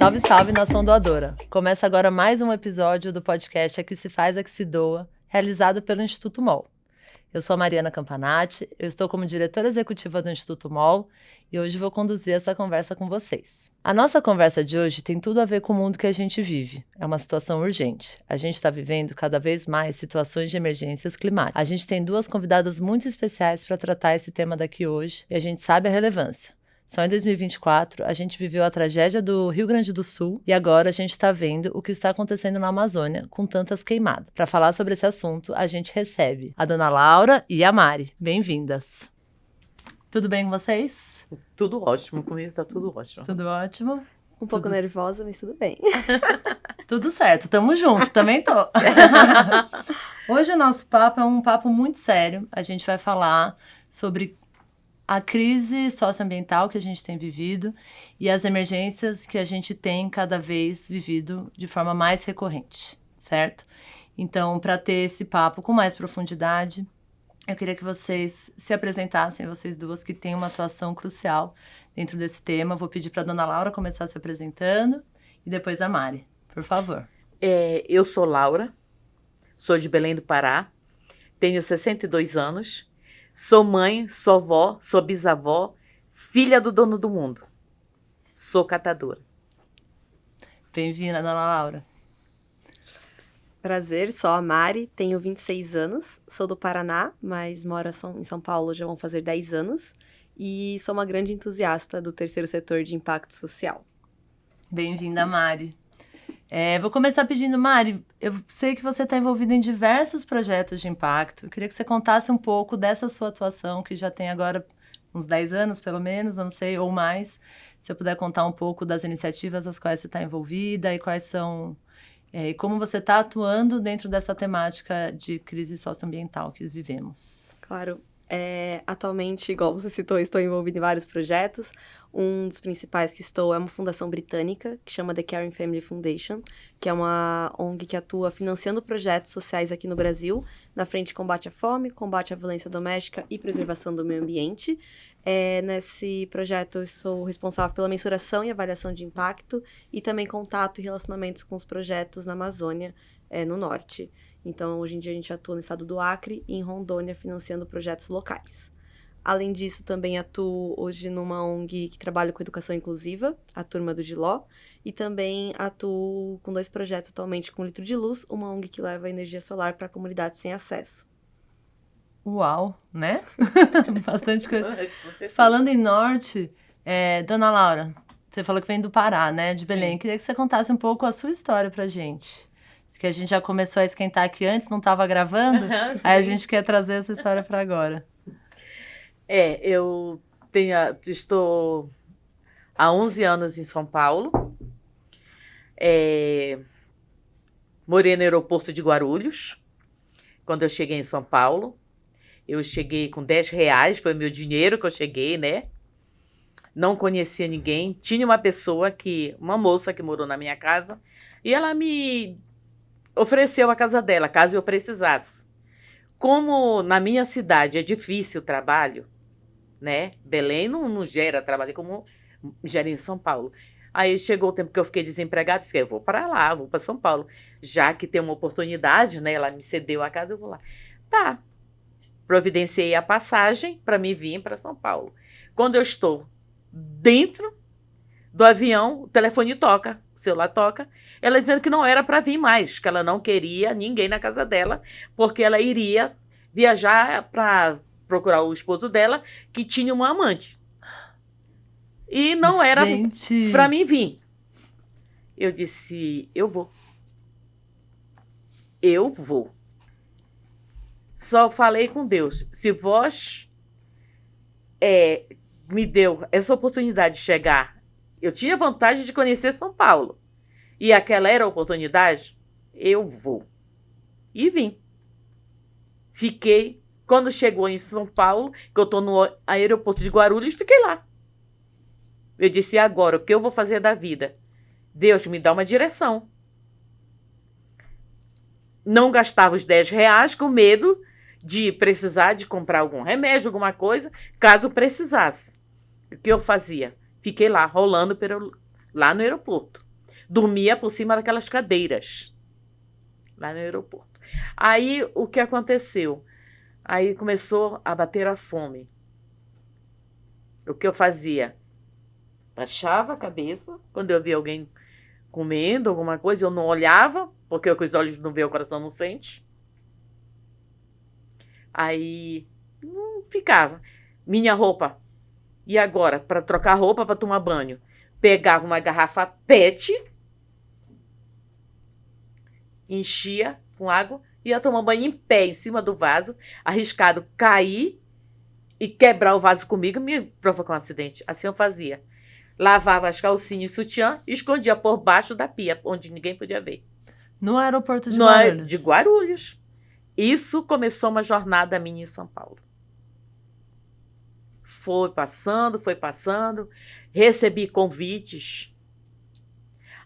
Salve, salve, nação doadora! Começa agora mais um episódio do podcast Aqui se faz, aqui se doa, realizado pelo Instituto MOL. Eu sou a Mariana Campanati, eu estou como diretora executiva do Instituto MOL e hoje vou conduzir essa conversa com vocês. A nossa conversa de hoje tem tudo a ver com o mundo que a gente vive. É uma situação urgente. A gente está vivendo cada vez mais situações de emergências climáticas. A gente tem duas convidadas muito especiais para tratar esse tema daqui hoje e a gente sabe a relevância. Só em 2024, a gente viveu a tragédia do Rio Grande do Sul e agora a gente está vendo o que está acontecendo na Amazônia com tantas queimadas. Para falar sobre esse assunto, a gente recebe a dona Laura e a Mari. Bem-vindas. Tudo bem com vocês? Tudo ótimo, comigo tá tudo ótimo. Tudo ótimo? Um pouco nervosa, mas tudo bem. Tudo certo, tamo junto, também tô. Hoje o nosso papo é um papo muito sério. A gente vai falar sobre a crise socioambiental que a gente tem vivido e as emergências que a gente tem cada vez vivido de forma mais recorrente, certo? Então, para ter esse papo com mais profundidade, eu queria que vocês se apresentassem, vocês duas que têm uma atuação crucial dentro desse tema. Vou pedir para a dona Laura começar se apresentando e depois a Mari, por favor. Eu sou Laura, sou de Belém do Pará, tenho 62 anos, sou mãe, sou vó, sou bisavó, filha do dono do mundo. Sou catadora. Bem-vinda, dona Laura. Prazer, sou a Mari, tenho 26 anos, sou do Paraná, mas moro em São Paulo já vão fazer 10 anos e sou uma grande entusiasta do terceiro setor de impacto social. Bem-vinda, Mari. Vou começar pedindo, Mari, eu sei que você está envolvida em diversos projetos de impacto. Eu queria que você contasse um pouco dessa sua atuação, que já tem agora uns 10 anos, pelo menos, eu não sei, ou mais. Se eu puder contar um pouco das iniciativas às quais você está envolvida e quais são... e como você está atuando dentro dessa temática de crise socioambiental que vivemos. Claro. Atualmente, igual você citou, estou envolvida em vários projetos. Um dos principais que estou é uma fundação britânica, que chama The Caring Family Foundation, que é uma ONG que atua financiando projetos sociais aqui no Brasil, na frente de combate à fome, combate à violência doméstica e preservação do meio ambiente. Nesse projeto, eu sou responsável pela mensuração e avaliação de impacto e também contato e relacionamentos com os projetos na Amazônia, no norte. Então, hoje em dia, a gente atua no estado do Acre e em Rondônia, financiando projetos locais. Além disso, também atuo hoje numa ONG que trabalha com educação inclusiva, a Turma do Giló, e também atuo com 2 projetos atualmente com Litro de Luz, uma ONG que leva energia solar para comunidades sem acesso. Uau, né? Bastante coisa. Falando em norte, dona Laura, você falou que vem do Pará, né? De Belém. Sim. Queria que você contasse um pouco a sua história pra gente. Que a gente já começou a esquentar aqui antes, não estava gravando, aí a gente quer trazer essa história para agora. Eu estou há 11 anos em São Paulo, morei no aeroporto de Guarulhos, quando eu cheguei em São Paulo. Eu cheguei com R$10, foi meu dinheiro que eu cheguei, né? Não conhecia ninguém, tinha uma moça que morou na minha casa, e ela me ofereceu a casa dela, caso eu precisasse. Como na minha cidade é difícil o trabalho, né? Belém não gera trabalho como gera em São Paulo. Aí chegou o tempo que eu fiquei desempregada, disse, eu vou para lá, vou para São Paulo. Já que tem uma oportunidade, né? Ela me cedeu a casa, eu vou lá. Tá. Providenciei a passagem para me vir para São Paulo. Quando eu estou dentro do avião, o telefone toca, o celular toca, ela dizendo que não era para vir mais, que ela não queria ninguém na casa dela, porque ela iria viajar para procurar o esposo dela, que tinha uma amante. E não era para mim vir. Eu disse, eu vou. Eu vou. Só falei com Deus, se vós me deu essa oportunidade de chegar, eu tinha vontade de conhecer São Paulo. E aquela era a oportunidade, eu vou. E vim. Fiquei, quando chegou em São Paulo, que eu estou no aeroporto de Guarulhos, fiquei lá. Eu disse, e agora, o que eu vou fazer da vida? Deus me dá uma direção. Não gastava os R$10 com medo de precisar de comprar algum remédio, alguma coisa, caso precisasse. O que eu fazia? Fiquei lá, rolando lá no aeroporto. dormia por cima daquelas cadeiras, lá no aeroporto. Aí, o que aconteceu? Aí começou a bater a fome. O que eu fazia? Baixava a cabeça, quando eu via alguém comendo alguma coisa, eu não olhava, porque com os olhos não vê, o coração não sente. Aí, ficava. Minha roupa. E agora, para trocar roupa, para tomar banho? Pegava uma garrafa PET, enchia com água, ia tomar banho em pé, em cima do vaso, arriscado cair e quebrar o vaso comigo, me provocar um acidente. Assim eu fazia. Lavava as calcinhas e sutiã e escondia por baixo da pia, onde ninguém podia ver. No aeroporto de Guarulhos? De Guarulhos. Isso começou uma jornada minha em São Paulo. Foi passando. Recebi convites.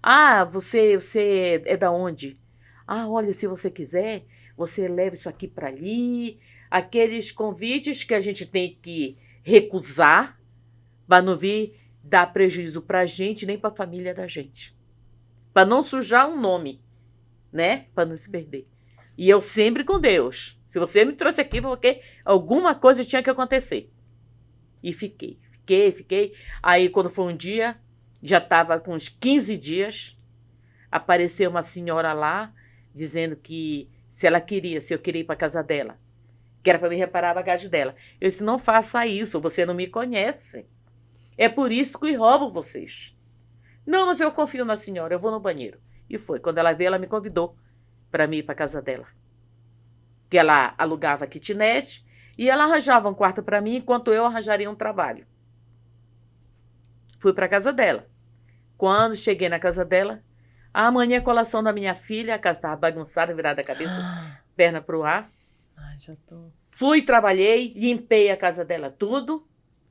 Ah, você é da onde? Ah, olha, se você quiser, você leva isso aqui para ali. Aqueles convites que a gente tem que recusar para não vir dar prejuízo para a gente nem para a família da gente. Para não sujar um nome, né? Para não se perder. E eu sempre com Deus. Se você me trouxe aqui, porque alguma coisa tinha que acontecer. E fiquei. Aí, quando foi um dia, já estava com uns 15 dias, apareceu uma senhora lá, dizendo que se eu queria ir para casa dela, que era para me reparar a bagagem dela. Eu disse, não faça isso, você não me conhece. É por isso que roubo vocês. Não, mas eu confio na senhora, eu vou no banheiro. E foi. Quando ela veio, ela me convidou para mim ir para casa dela. Que ela alugava kitnet e ela arranjava um quarto para mim, enquanto eu arranjaria um trabalho. Fui para casa dela. Quando cheguei na casa dela, amanhã é a colação da minha filha, a casa estava bagunçada, virada a cabeça, perna pro ar. Ai, já tô. Fui, trabalhei, limpei a casa dela tudo.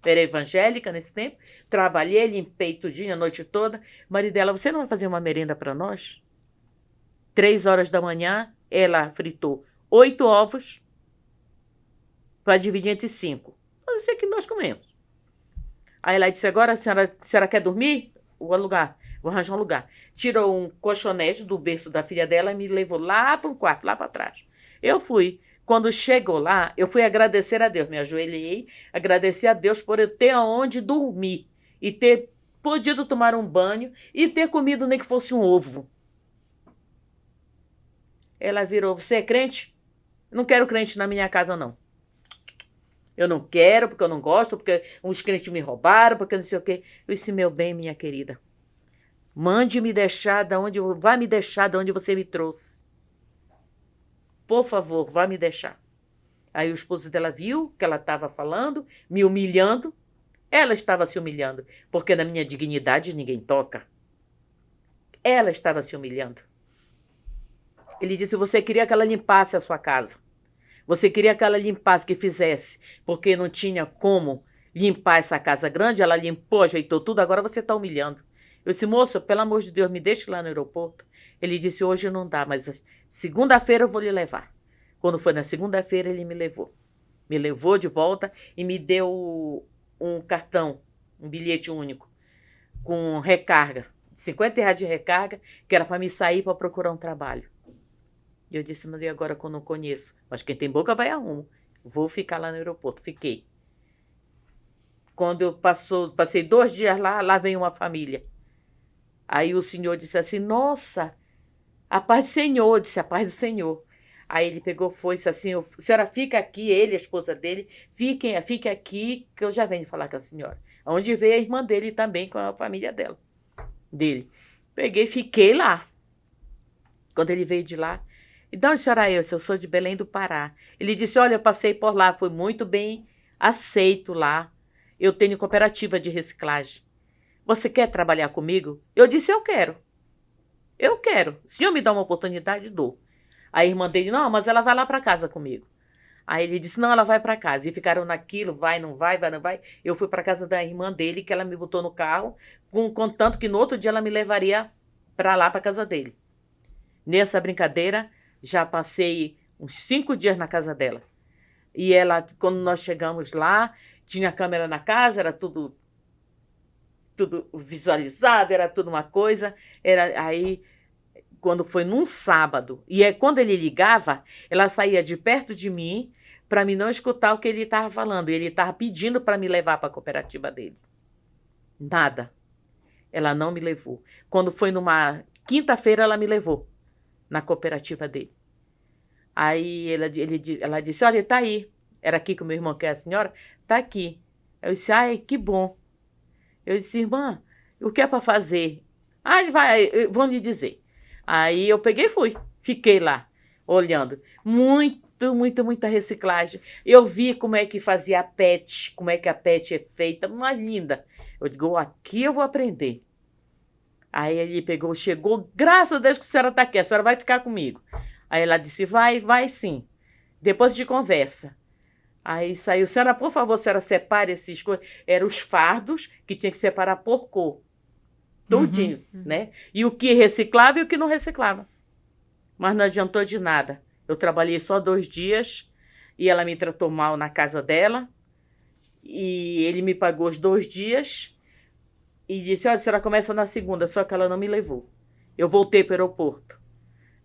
Era evangélica nesse tempo. Trabalhei, limpei tudinho a noite toda. O marido dela, você não vai fazer uma merenda para nós? 3 horas da manhã, ela fritou 8 ovos para dividir entre 5. Eu sei que nós comemos. Aí ela disse, agora a senhora quer dormir? Vou arranjar um lugar. Tirou um colchonete do berço da filha dela e me levou lá para um quarto, lá para trás. Eu fui. Quando chegou lá, eu fui agradecer a Deus. Me ajoelhei, agradecer a Deus por eu ter aonde dormir e ter podido tomar um banho e ter comido nem que fosse um ovo. Ela virou, você é crente? Não quero crente na minha casa, não. Eu não quero, porque eu não gosto, porque uns crentes me roubaram, porque não sei o quê. Eu disse, meu bem, minha querida, vá me deixar de onde você me trouxe. Por favor, vá me deixar. Aí o esposo dela viu que ela estava falando, me humilhando. Ela estava se humilhando, porque na minha dignidade ninguém toca. Ela estava se humilhando. Ele disse, você queria que ela limpasse a sua casa. Você queria que ela limpasse, que fizesse, porque não tinha como limpar essa casa grande, ela limpou, ajeitou tudo, agora você está humilhando. Eu disse, moço, pelo amor de Deus, me deixe lá no aeroporto. Ele disse, hoje não dá, mas segunda-feira eu vou lhe levar. Quando foi na segunda-feira, ele me levou. Me levou de volta e me deu um cartão, um bilhete único, com recarga, R$50 de recarga, que era para me sair para procurar um trabalho. E eu disse, mas e agora que eu não conheço? Mas quem tem boca vai a rumo. Vou ficar lá no aeroporto. Fiquei. Quando eu passei 2 dias lá veio uma família. Aí o senhor disse assim, nossa, a paz do Senhor. Eu disse, a paz do Senhor. Aí ele pegou, foi, disse assim, a senhora fica aqui, ele, a esposa dele, fique aqui, que eu já venho falar com a senhora. Onde veio a irmã dele também, com a família dele. Peguei, fiquei lá. Quando ele veio de lá, e de onde a senhora é? Eu sou de Belém do Pará. Ele disse, olha, eu passei por lá, foi muito bem aceito lá. Eu tenho cooperativa de reciclagem. Você quer trabalhar comigo? Eu disse, eu quero. Eu quero. Se o senhor me dá uma oportunidade, dou. A irmã dele, não, mas ela vai lá para casa comigo. Aí ele disse, não, ela vai para casa. E ficaram naquilo, vai, não vai. Eu fui para casa da irmã dele, que ela me botou no carro, contanto que no outro dia ela me levaria para lá, para casa dele. Nessa brincadeira, já passei uns 5 dias na casa dela. E ela, quando nós chegamos lá, tinha câmera na casa, era tudo tudo visualizado, era tudo uma coisa. Aí, quando foi num sábado, quando ele ligava, ela saía de perto de mim para mim não escutar o que ele estava falando. Ele estava pedindo para me levar para a cooperativa dele. Nada. Ela não me levou. Quando foi numa quinta-feira, ela me levou na cooperativa dele. Aí ela disse, olha, está aí. Era aqui que o meu irmão quer a senhora? Está aqui. Eu disse, ai, que bom. Eu disse, irmã, o que é para fazer? Vão lhe dizer. Aí eu peguei e fui. Fiquei lá, olhando. Muita reciclagem. Eu vi como é que fazia a PET, como é que a PET é feita. Uma linda. Eu digo, aqui eu vou aprender. Aí ele chegou, graças a Deus que a senhora está aqui, a senhora vai ficar comigo. Aí ela disse, vai sim. Depois de conversa. Aí saiu, senhora, por favor, senhora, separe esses coisas. Eram os fardos que tinha que separar por cor. Tudinho, né? E o que reciclava e o que não reciclava. Mas não adiantou de nada. Eu trabalhei só 2 dias e ela me tratou mal na casa dela. E ele me pagou os 2 dias e disse, olha, a senhora começa na segunda, só que ela não me levou. Eu voltei para o aeroporto.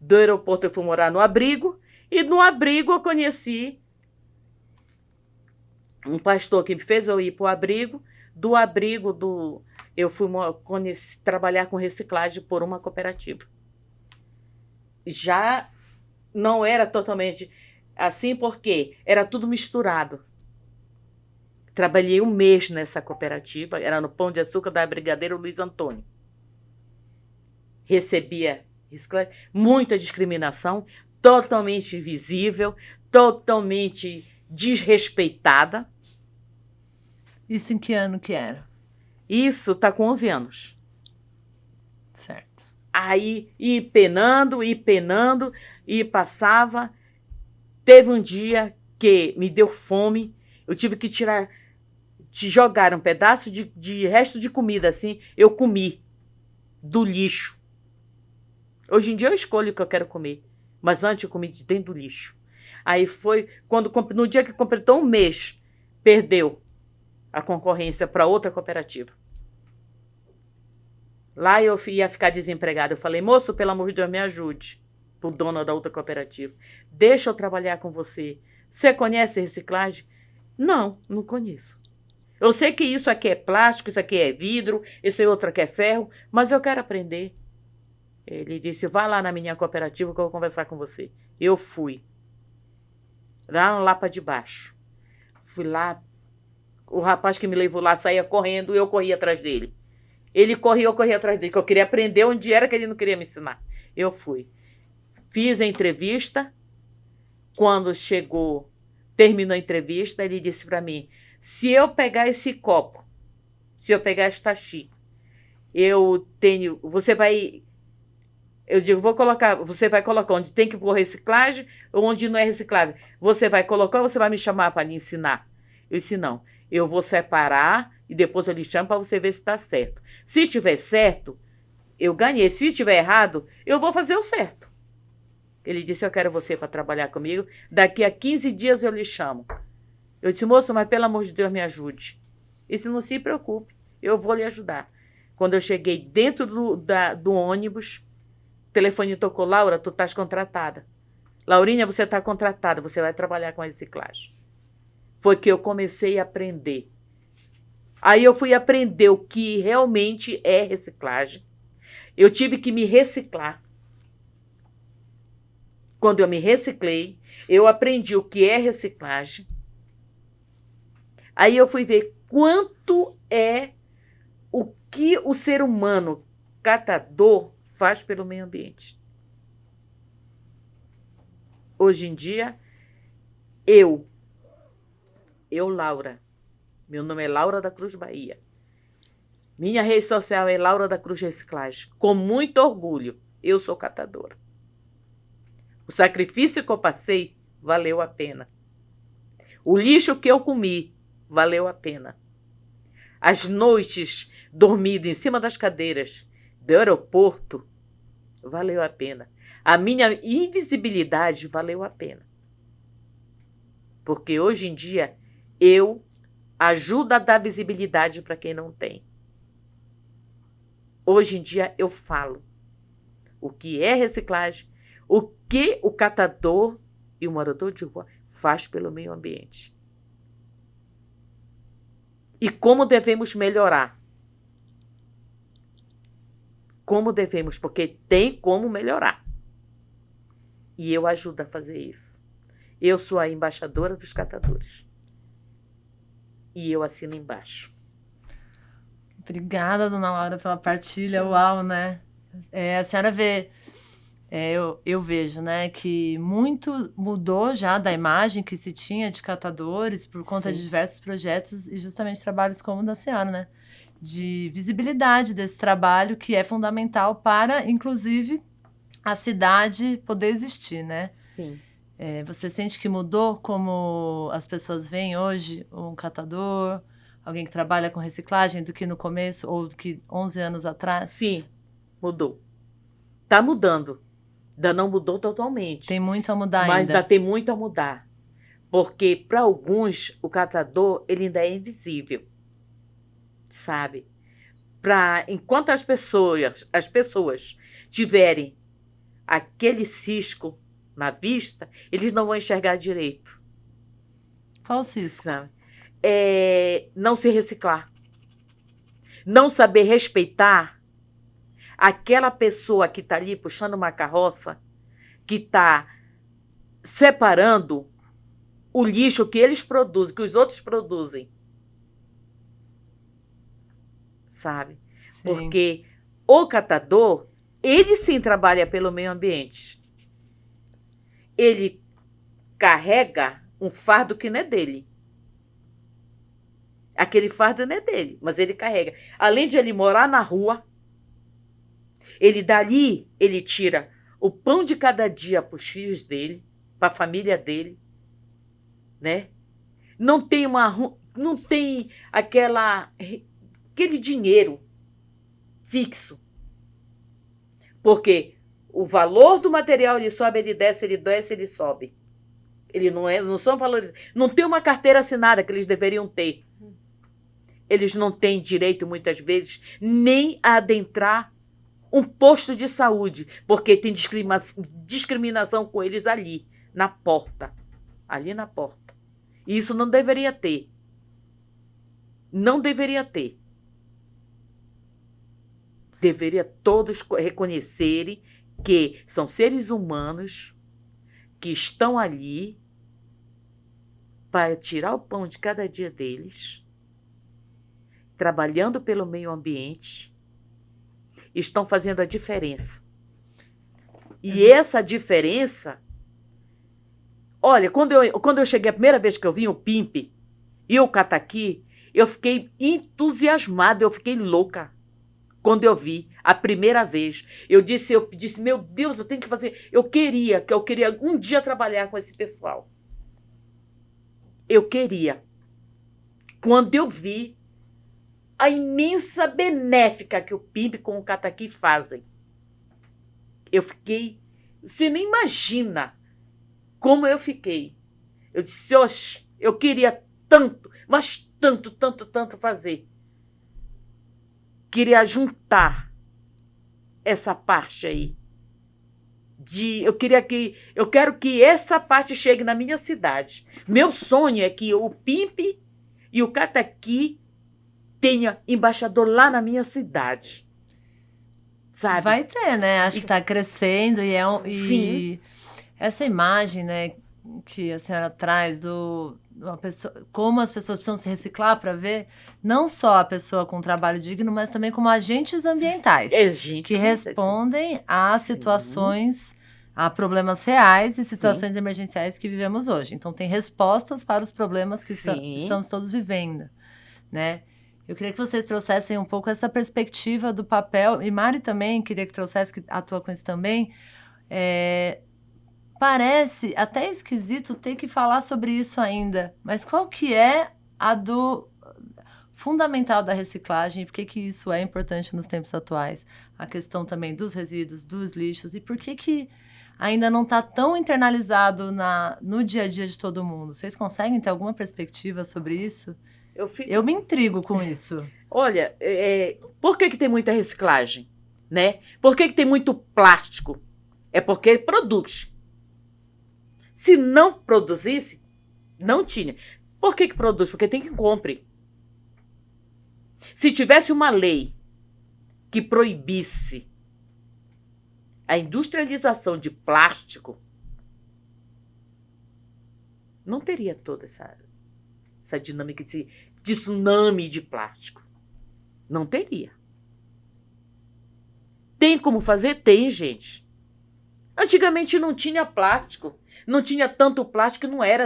Do aeroporto eu fui morar no abrigo e no abrigo eu conheci um pastor que me fez eu ir para o abrigo. Do abrigo, eu fui trabalhar com reciclagem por uma cooperativa. Já não era totalmente assim, porque era tudo misturado. Trabalhei 1 mês nessa cooperativa, era no Pão de Açúcar da Brigadeiro Luiz Antônio. Recebia muita discriminação, totalmente invisível, totalmente desrespeitada. Isso em que ano que era? Isso está com 11 anos. Certo. Aí, e penando, e passava. Teve um dia que me deu fome, eu tive que jogar um pedaço de resto de comida, assim, eu comi do lixo. Hoje em dia eu escolho o que eu quero comer, mas antes eu comi de dentro do lixo. Aí foi, no dia que completou 1 mês, perdeu a concorrência para outra cooperativa. Lá eu ia ficar desempregada. Eu falei, moço, pelo amor de Deus, me ajude. Pro dono da outra cooperativa. Deixa eu trabalhar com você. Você conhece reciclagem? Não conheço. Eu sei que isso aqui é plástico, isso aqui é vidro, esse outro aqui é ferro, mas eu quero aprender. Ele disse, vá lá na minha cooperativa que eu vou conversar com você. Eu fui. Lá na Lapa de Baixo. Fui lá. O rapaz que me levou lá saía correndo e eu corria atrás dele. Ele corria, eu corria atrás dele, que eu queria aprender onde era que ele não queria me ensinar. Eu fui. Fiz a entrevista. Quando terminou a entrevista, ele disse para mim, se eu pegar esse copo, se eu pegar esta xícara, eu digo, você vai colocar onde tem que pôr reciclagem ou onde não é reciclável. Você vai colocar ou você vai me chamar para lhe ensinar? Eu disse, não, eu vou separar e depois eu lhe chamo para você ver se está certo. Se estiver certo, eu ganhei. Se estiver errado, eu vou fazer o certo. Ele disse, eu quero você para trabalhar comigo. Daqui a 15 dias eu lhe chamo. Eu disse, moço, mas pelo amor de Deus, me ajude. Ele disse, não se preocupe, eu vou lhe ajudar. Quando eu cheguei dentro do ônibus, o telefone tocou, Laura, tu estás contratada. Laurinha, você está contratada, você vai trabalhar com a reciclagem. Foi que eu comecei a aprender. Aí eu fui aprender o que realmente é reciclagem. Eu tive que me reciclar. Quando eu me reciclei, eu aprendi o que é reciclagem. Aí eu fui ver quanto é o que o ser humano catador faz pelo meio ambiente. Hoje em dia, eu, Laura, meu nome é Laura da Cruz Bahia. Minha rede social é Laura da Cruz Reciclagem. Com muito orgulho, eu sou catadora. O sacrifício que eu passei valeu a pena. O lixo que eu comi valeu a pena. As noites dormidas em cima das cadeiras do aeroporto valeu a pena. A minha invisibilidade valeu a pena. Porque hoje em dia eu ajudo a dar visibilidade para quem não tem. Hoje em dia eu falo o que é reciclagem, o que o catador e o morador de rua faz pelo meio ambiente. E como devemos melhorar. Como devemos, porque tem como melhorar. E eu ajudo a fazer isso. Eu sou a embaixadora dos catadores. E eu assino embaixo. Obrigada, dona Laura, pela partilha. Uau, né? A senhora vê, eu vejo, né, que muito mudou já da imagem que se tinha de catadores por conta Sim. de diversos projetos e justamente trabalhos como o da senhora, né? De visibilidade desse trabalho que é fundamental para, inclusive, a cidade poder existir, né? Sim. Você sente que mudou como as pessoas veem hoje um catador, alguém que trabalha com reciclagem do que no começo ou do que 11 anos atrás? Sim, mudou. Está mudando. Ainda não mudou totalmente. Tem muito a mudar mas ainda. ainda tem muito a mudar. Porque, para alguns, o catador ele ainda é invisível. Sabe? Enquanto as pessoas tiverem aquele cisco na vista, eles não vão enxergar direito. Qual o cisco? Sabe? Não se reciclar. Não saber respeitar aquela pessoa que está ali puxando uma carroça, que está separando o lixo que eles produzem, que os outros produzem. Sabe? Sim. Porque o catador, ele sim trabalha pelo meio ambiente. Ele carrega um fardo que não é dele. Aquele fardo não é dele, mas ele carrega. Além de ele morar na rua, ele dali, ele tira o pão de cada dia para os filhos dele, para a família dele, né? Não tem aquele dinheiro fixo. Porque o valor do material ele sobe, ele desce, ele sobe. Ele não são valores. Não tem uma carteira assinada que eles deveriam ter. Eles não têm direito, muitas vezes, nem a adentrar um posto de saúde, porque tem discriminação com eles ali, na porta. Ali na porta. E isso não deveria ter. Não deveria ter. Deveria todos reconhecerem que são seres humanos que estão ali para tirar o pão de cada dia deles, trabalhando pelo meio ambiente, estão fazendo a diferença. E essa diferença... Olha, quando eu cheguei, a primeira vez que eu vi o Pimp e o Cataqui, eu fiquei entusiasmada, eu fiquei louca. Quando eu vi a primeira vez, eu disse, meu Deus, eu tenho que fazer... Eu queria um dia trabalhar com esse pessoal. Eu queria. Quando eu vi a imensa benéfica que o Pimp com o Cataqui fazem, eu fiquei... Você nem imagina como eu fiquei. Eu disse, oxe, eu queria tanto, mas tanto fazer. Queria juntar essa parte aí. Eu quero que essa parte chegue na minha cidade. Meu sonho é que o Pimp e o Cataqui tenha embaixador lá na minha cidade. Sabe? Vai ter, né? Acho que está crescendo Sim. E essa imagem, né, que a senhora traz uma pessoa, como as pessoas precisam se reciclar para ver não só a pessoa com trabalho digno, mas também como agentes ambientais que respondem a situações, a problemas reais e situações emergenciais que vivemos hoje. Então, tem respostas para os problemas que estamos todos vivendo, né? Eu queria que vocês trouxessem um pouco essa perspectiva do papel, e Mari também queria que trouxesse, que atua com isso também. Parece até esquisito ter que falar sobre isso ainda, mas qual que é a do fundamental da reciclagem? Por que isso é importante nos tempos atuais? A questão também dos resíduos, dos lixos, e por que ainda não está tão internalizado no dia a dia de todo mundo? Vocês conseguem ter alguma perspectiva sobre isso? Eu me intrigo com isso. Olha, por que tem muita reciclagem? Né? Por que tem muito plástico? É porque produz. Se não produzisse, não tinha. Por que produz? Porque tem quem compre. Se tivesse uma lei que proibisse a industrialização de plástico, não teria toda essa dinâmica de tsunami de plástico. Não teria. Tem como fazer? Tem, gente. Antigamente não tinha plástico. Não tinha tanto plástico, não era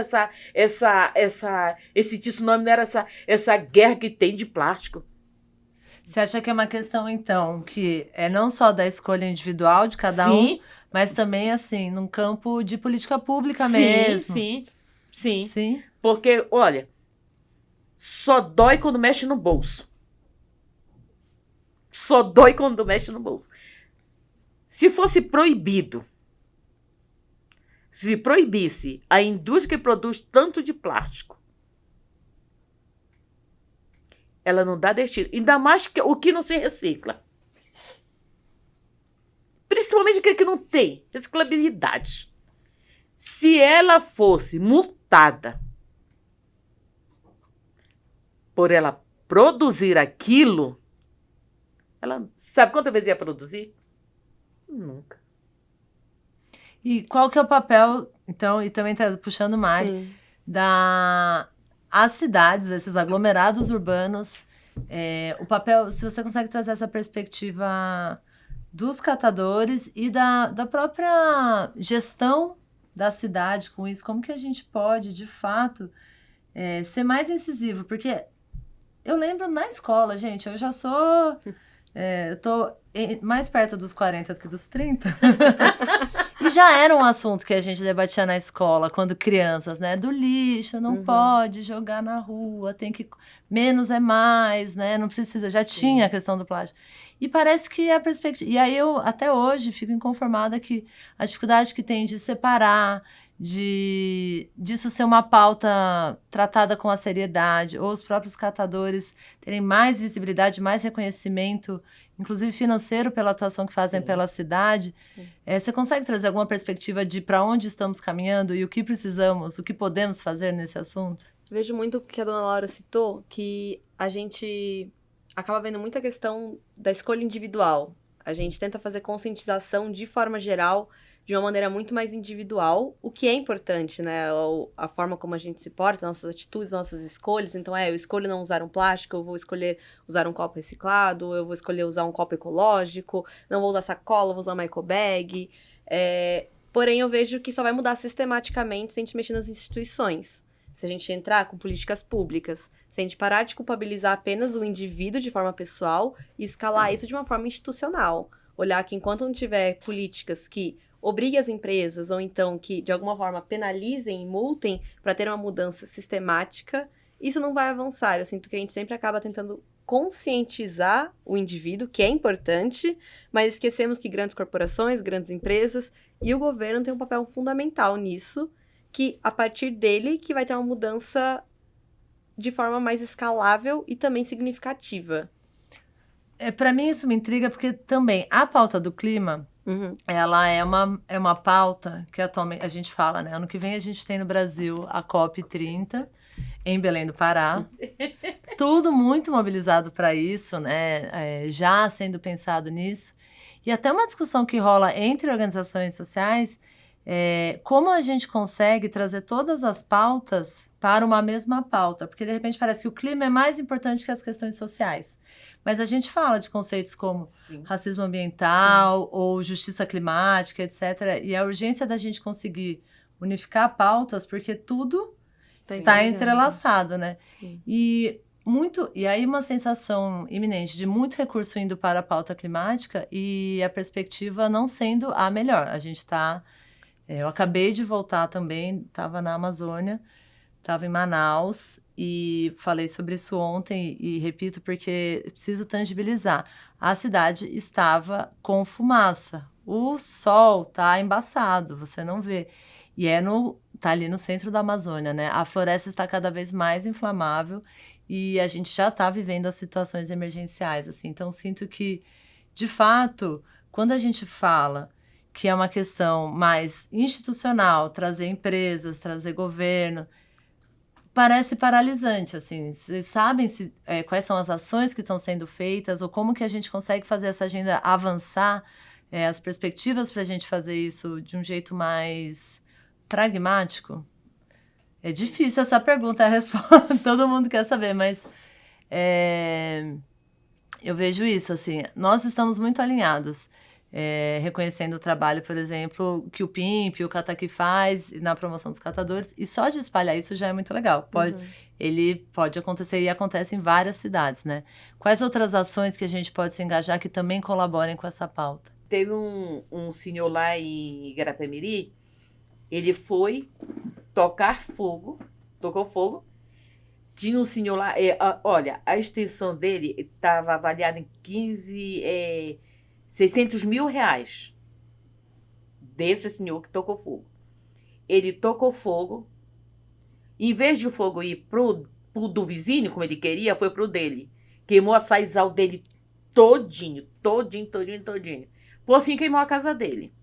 esse tsunami, não era essa guerra que tem de plástico. Você acha que é uma questão, então, que é não só da escolha individual de cada Sim. um, mas também, assim, num campo de política pública mesmo? Sim. Porque, olha, só dói quando mexe no bolso. Só dói quando mexe no bolso. Se fosse proibido, se proibisse a indústria que produz tanto de plástico, ela não dá destino. Ainda mais que o que não se recicla. Principalmente aquele que não tem reciclabilidade. Se ela fosse multada por ela produzir aquilo, ela sabe quantas vezes ia produzir? Nunca. E qual que é o papel, então, e também puxando mais, as cidades, esses aglomerados urbanos, o papel, se você consegue trazer essa perspectiva dos catadores e da própria gestão da cidade com isso, como que a gente pode, de fato, ser mais incisivo? Porque eu lembro na escola, gente, eu já sou... eu tô mais perto dos 40 do que dos 30. E já era um assunto que a gente debatia na escola, quando crianças, né? Do lixo, não pode jogar na rua, tem que... Menos é mais, né? Não precisa... Já tinha a questão do plástico. E parece que a perspectiva... E aí eu, até hoje, fico inconformada que a dificuldade que tem de separar, disso ser uma pauta tratada com a seriedade, ou os próprios catadores terem mais visibilidade, mais reconhecimento, inclusive financeiro, pela atuação que fazem pela cidade. Você consegue trazer alguma perspectiva de para onde estamos caminhando e o que precisamos, o que podemos fazer nesse assunto? Vejo muito o que a dona Laura citou, que a gente acaba vendo muita questão da escolha individual. A gente tenta fazer conscientização de forma geral, de uma maneira muito mais individual, o que é importante, né? A forma como a gente se porta, nossas atitudes, nossas escolhas. Então, eu escolho não usar um plástico, eu vou escolher usar um copo reciclado, eu vou escolher usar um copo ecológico, não vou usar sacola, vou usar uma eco bag. Porém, eu vejo que só vai mudar sistematicamente se a gente mexer nas instituições. Se a gente entrar com políticas públicas, se a gente parar de culpabilizar apenas o indivíduo de forma pessoal e escalar isso de uma forma institucional. Olhar que enquanto não tiver políticas que obriguem as empresas, ou então que, de alguma forma, penalizem e multem para ter uma mudança sistemática, isso não vai avançar. Eu sinto que a gente sempre acaba tentando conscientizar o indivíduo, que é importante, mas esquecemos que grandes corporações, grandes empresas e o governo têm um papel fundamental nisso, que a partir dele que vai ter uma mudança de forma mais escalável e também significativa. Para mim isso me intriga porque também a pauta do clima, ela é uma pauta que atualmente a gente fala, né? Ano que vem a gente tem no Brasil a COP30 em Belém do Pará. Tudo muito mobilizado para isso, né? Já sendo pensado nisso. E até uma discussão que rola entre organizações sociais, como a gente consegue trazer todas as pautas para uma mesma pauta, porque de repente parece que o clima é mais importante que as questões sociais. Mas a gente fala de conceitos como racismo ambiental ou justiça climática, etc. E a urgência da gente conseguir unificar pautas, porque tudo está entrelaçado, né? E aí uma sensação iminente de muito recurso indo para a pauta climática e a perspectiva não sendo a melhor. A gente está... eu acabei de voltar também, estava na Amazônia, estava em Manaus e falei sobre isso ontem e repito porque preciso tangibilizar. A cidade estava com fumaça, o sol tá embaçado, você não vê. E tá ali no centro da Amazônia, né? A floresta está cada vez mais inflamável e a gente já está vivendo as situações emergenciais, assim. Então, sinto que, de fato, quando a gente fala que é uma questão mais institucional, trazer empresas, trazer governo, parece paralisante, assim. Vocês sabem quais são as ações que estão sendo feitas ou como que a gente consegue fazer essa agenda avançar, as perspectivas para a gente fazer isso de um jeito mais pragmático? É difícil essa pergunta, a resposta todo mundo quer saber, mas eu vejo isso, assim, nós estamos muito alinhadas, reconhecendo o trabalho, por exemplo, que o PIMP, o Cataqui faz na promoção dos catadores, e só de espalhar isso já é muito legal. Ele pode acontecer e acontece em várias cidades, né? Quais outras ações que a gente pode se engajar que também colaborem com essa pauta? Teve um senhor lá em Igarapé-Miri, ele foi tocar fogo, tocou fogo. Tinha um senhor lá, olha, a extensão dele estava avaliada em 600 mil reais. Desse senhor que tocou fogo. Ele tocou fogo, em vez de o fogo ir pro do vizinho, como ele queria, foi pro dele. Queimou a saizal dele todinho. Por fim, queimou a casa dele.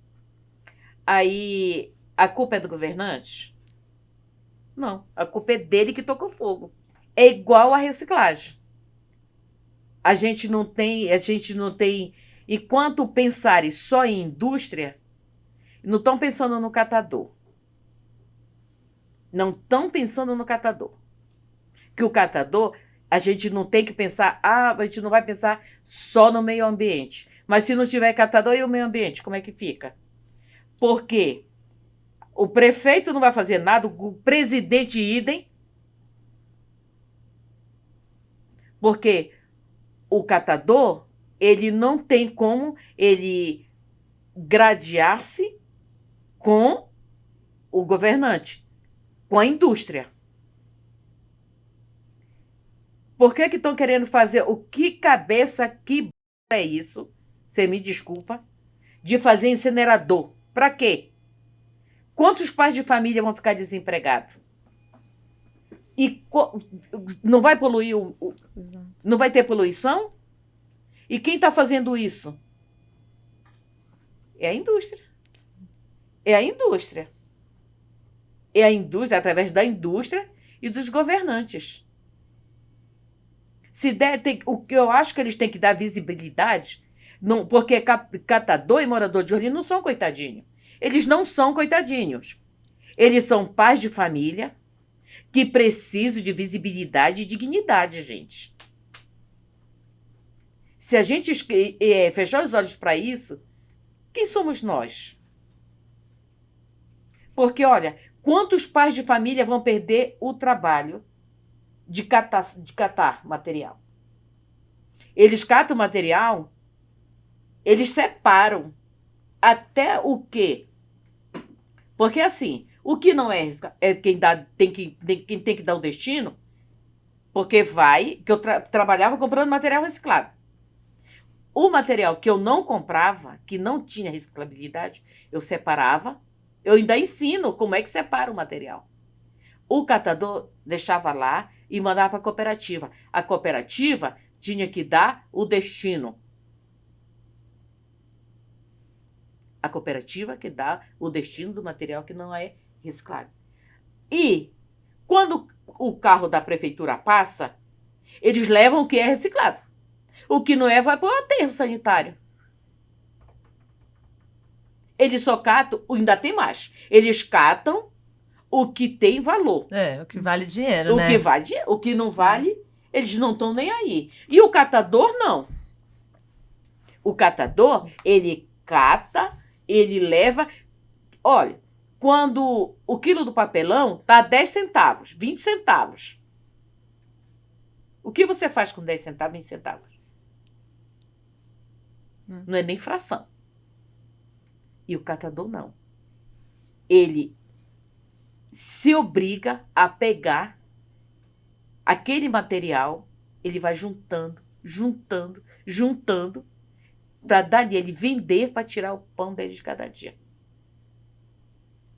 Aí, a culpa é do governante? Não, a culpa é dele que tocou fogo. É igual a reciclagem. A gente não tem, enquanto pensarem só em indústria, não estão pensando no catador. Não estão pensando no catador. Que o catador, a gente não tem que pensar, a gente não vai pensar só no meio ambiente. Mas se não tiver catador e o meio ambiente, como é que fica? Porque o prefeito não vai fazer nada, o presidente idem. Porque o catador, ele não tem como ele gradear-se com o governante, com a indústria. Por que estão querendo fazer o que cabeça, que é isso? Você me desculpa. De fazer incinerador. Para quê? Quantos pais de família vão ficar desempregados? E não vai poluir não vai ter poluição? E quem está fazendo isso? É a indústria. É a indústria. É a indústria, através da indústria e dos governantes. O que eu acho que eles têm que dar visibilidade, não, porque catador e morador de rua não são coitadinhos. Eles não são coitadinhos. Eles são pais de família que precisam de visibilidade e dignidade, gente. Se a gente fechar os olhos para isso, quem somos nós? Porque, olha, quantos pais de família vão perder o trabalho de catar material? Eles catam material, eles separam até o quê? Porque, assim, o que não é quem tem que dar o destino, porque que eu trabalhava comprando material reciclado. O material que eu não comprava, que não tinha reciclabilidade, eu separava. Eu ainda ensino como é que separa o material. O catador deixava lá e mandava para a cooperativa. A cooperativa tinha que dar o destino. A cooperativa que dá o destino do material que não é reciclável. E quando o carro da prefeitura passa, eles levam o que é reciclado. O que não é vai para o aterro sanitário. Eles só catam, ainda tem mais. Eles catam o que tem valor. O que vale dinheiro, né? O que não vale, eles não estão nem aí. E o catador, não. O catador, ele cata, ele leva. Olha, quando o quilo do papelão está 10 centavos, 20 centavos. O que você faz com 10 centavos, 20 centavos? Não é nem fração. E o catador não. Ele se obriga a pegar aquele material, ele vai juntando, para dali ele vender para tirar o pão dele de cada dia.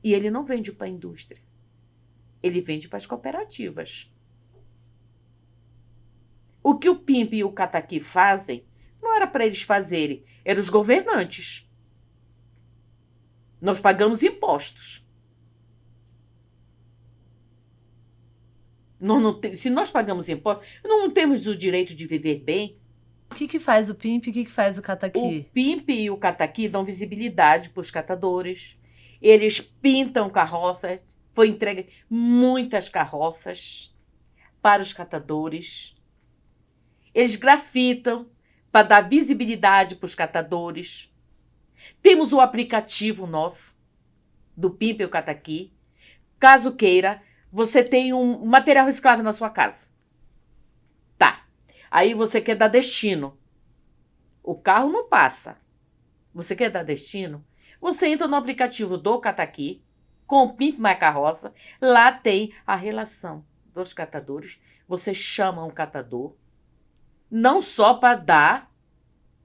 E ele não vende para a indústria. Ele vende para as cooperativas. O que o PIMP e o Cataqui fazem, não era para eles fazerem, eram os governantes. Nós pagamos impostos. Se nós pagamos impostos, não temos o direito de viver bem. O que faz o PIMP e o que faz o O Cataqui? PIMP e o Cataqui dão visibilidade para os catadores. Eles pintam carroças. Foi entregue muitas carroças para os catadores. Eles grafitam para dar visibilidade para os catadores. Temos o aplicativo nosso, do PIMP e o Cataqui. Caso queira, você tem um material reciclável na sua casa. Tá. Aí você quer dar destino. O carro não passa. Você quer dar destino? Você entra no aplicativo do Cataqui, com o PIMP mais carroça. Lá tem a relação dos catadores. Você chama um catador, não só para dar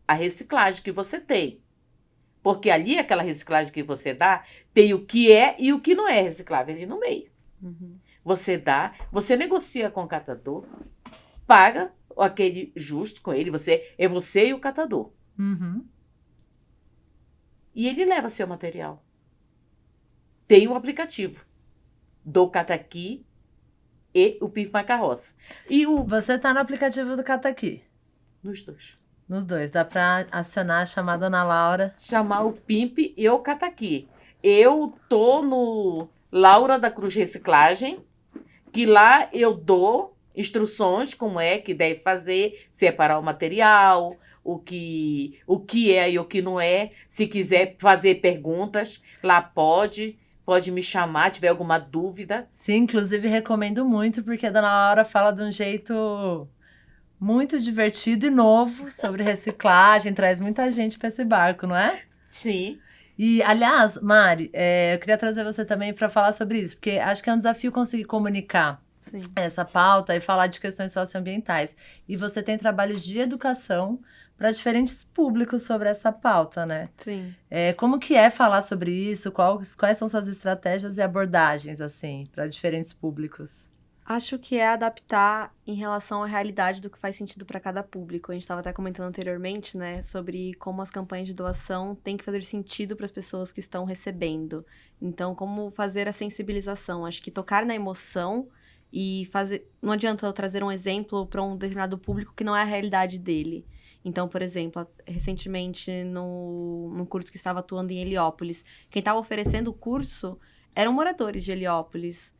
a reciclagem que você tem. Porque ali, aquela reciclagem que você dá, tem o que é e o que não é reciclável ali no meio. Uhum. Você dá, você negocia com o catador, paga aquele justo com ele, você e o catador. Uhum. E ele leva seu material. Tem um aplicativo do Cataqui e o PIMP mais carroça. E Você tá no aplicativo do Cataqui? nos dois. Nos dois. Dá pra acionar a chamada Ana Laura. Chamar o PIMP e o Cataqui. Eu tô no Laura da Cruz Reciclagem, que lá eu dou instruções como é que deve fazer, separar o material, o que é e o que não é. Se quiser fazer perguntas, lá pode me chamar, tiver alguma dúvida. Sim, inclusive recomendo muito, porque a Dona Laura fala de um jeito muito divertido e novo sobre reciclagem, traz muita gente para esse barco, não é? Sim. E, aliás, Mari, eu queria trazer você também para falar sobre isso, porque acho que é um desafio conseguir comunicar Sim. essa pauta e falar de questões socioambientais. E você tem trabalhos de educação para diferentes públicos sobre essa pauta, né? Sim. Como que é falar sobre isso? Quais são suas estratégias e abordagens, assim, para diferentes públicos? Acho que é adaptar em relação à realidade do que faz sentido para cada público. A gente estava até comentando anteriormente, né, sobre como as campanhas de doação têm que fazer sentido para as pessoas que estão recebendo. Então, como fazer a sensibilização? Acho que tocar na emoção e fazer. Não adianta eu trazer um exemplo para um determinado público que não é a realidade dele. Então, por exemplo, recentemente, num curso que estava atuando em Heliópolis, quem estava oferecendo o curso eram moradores de Heliópolis.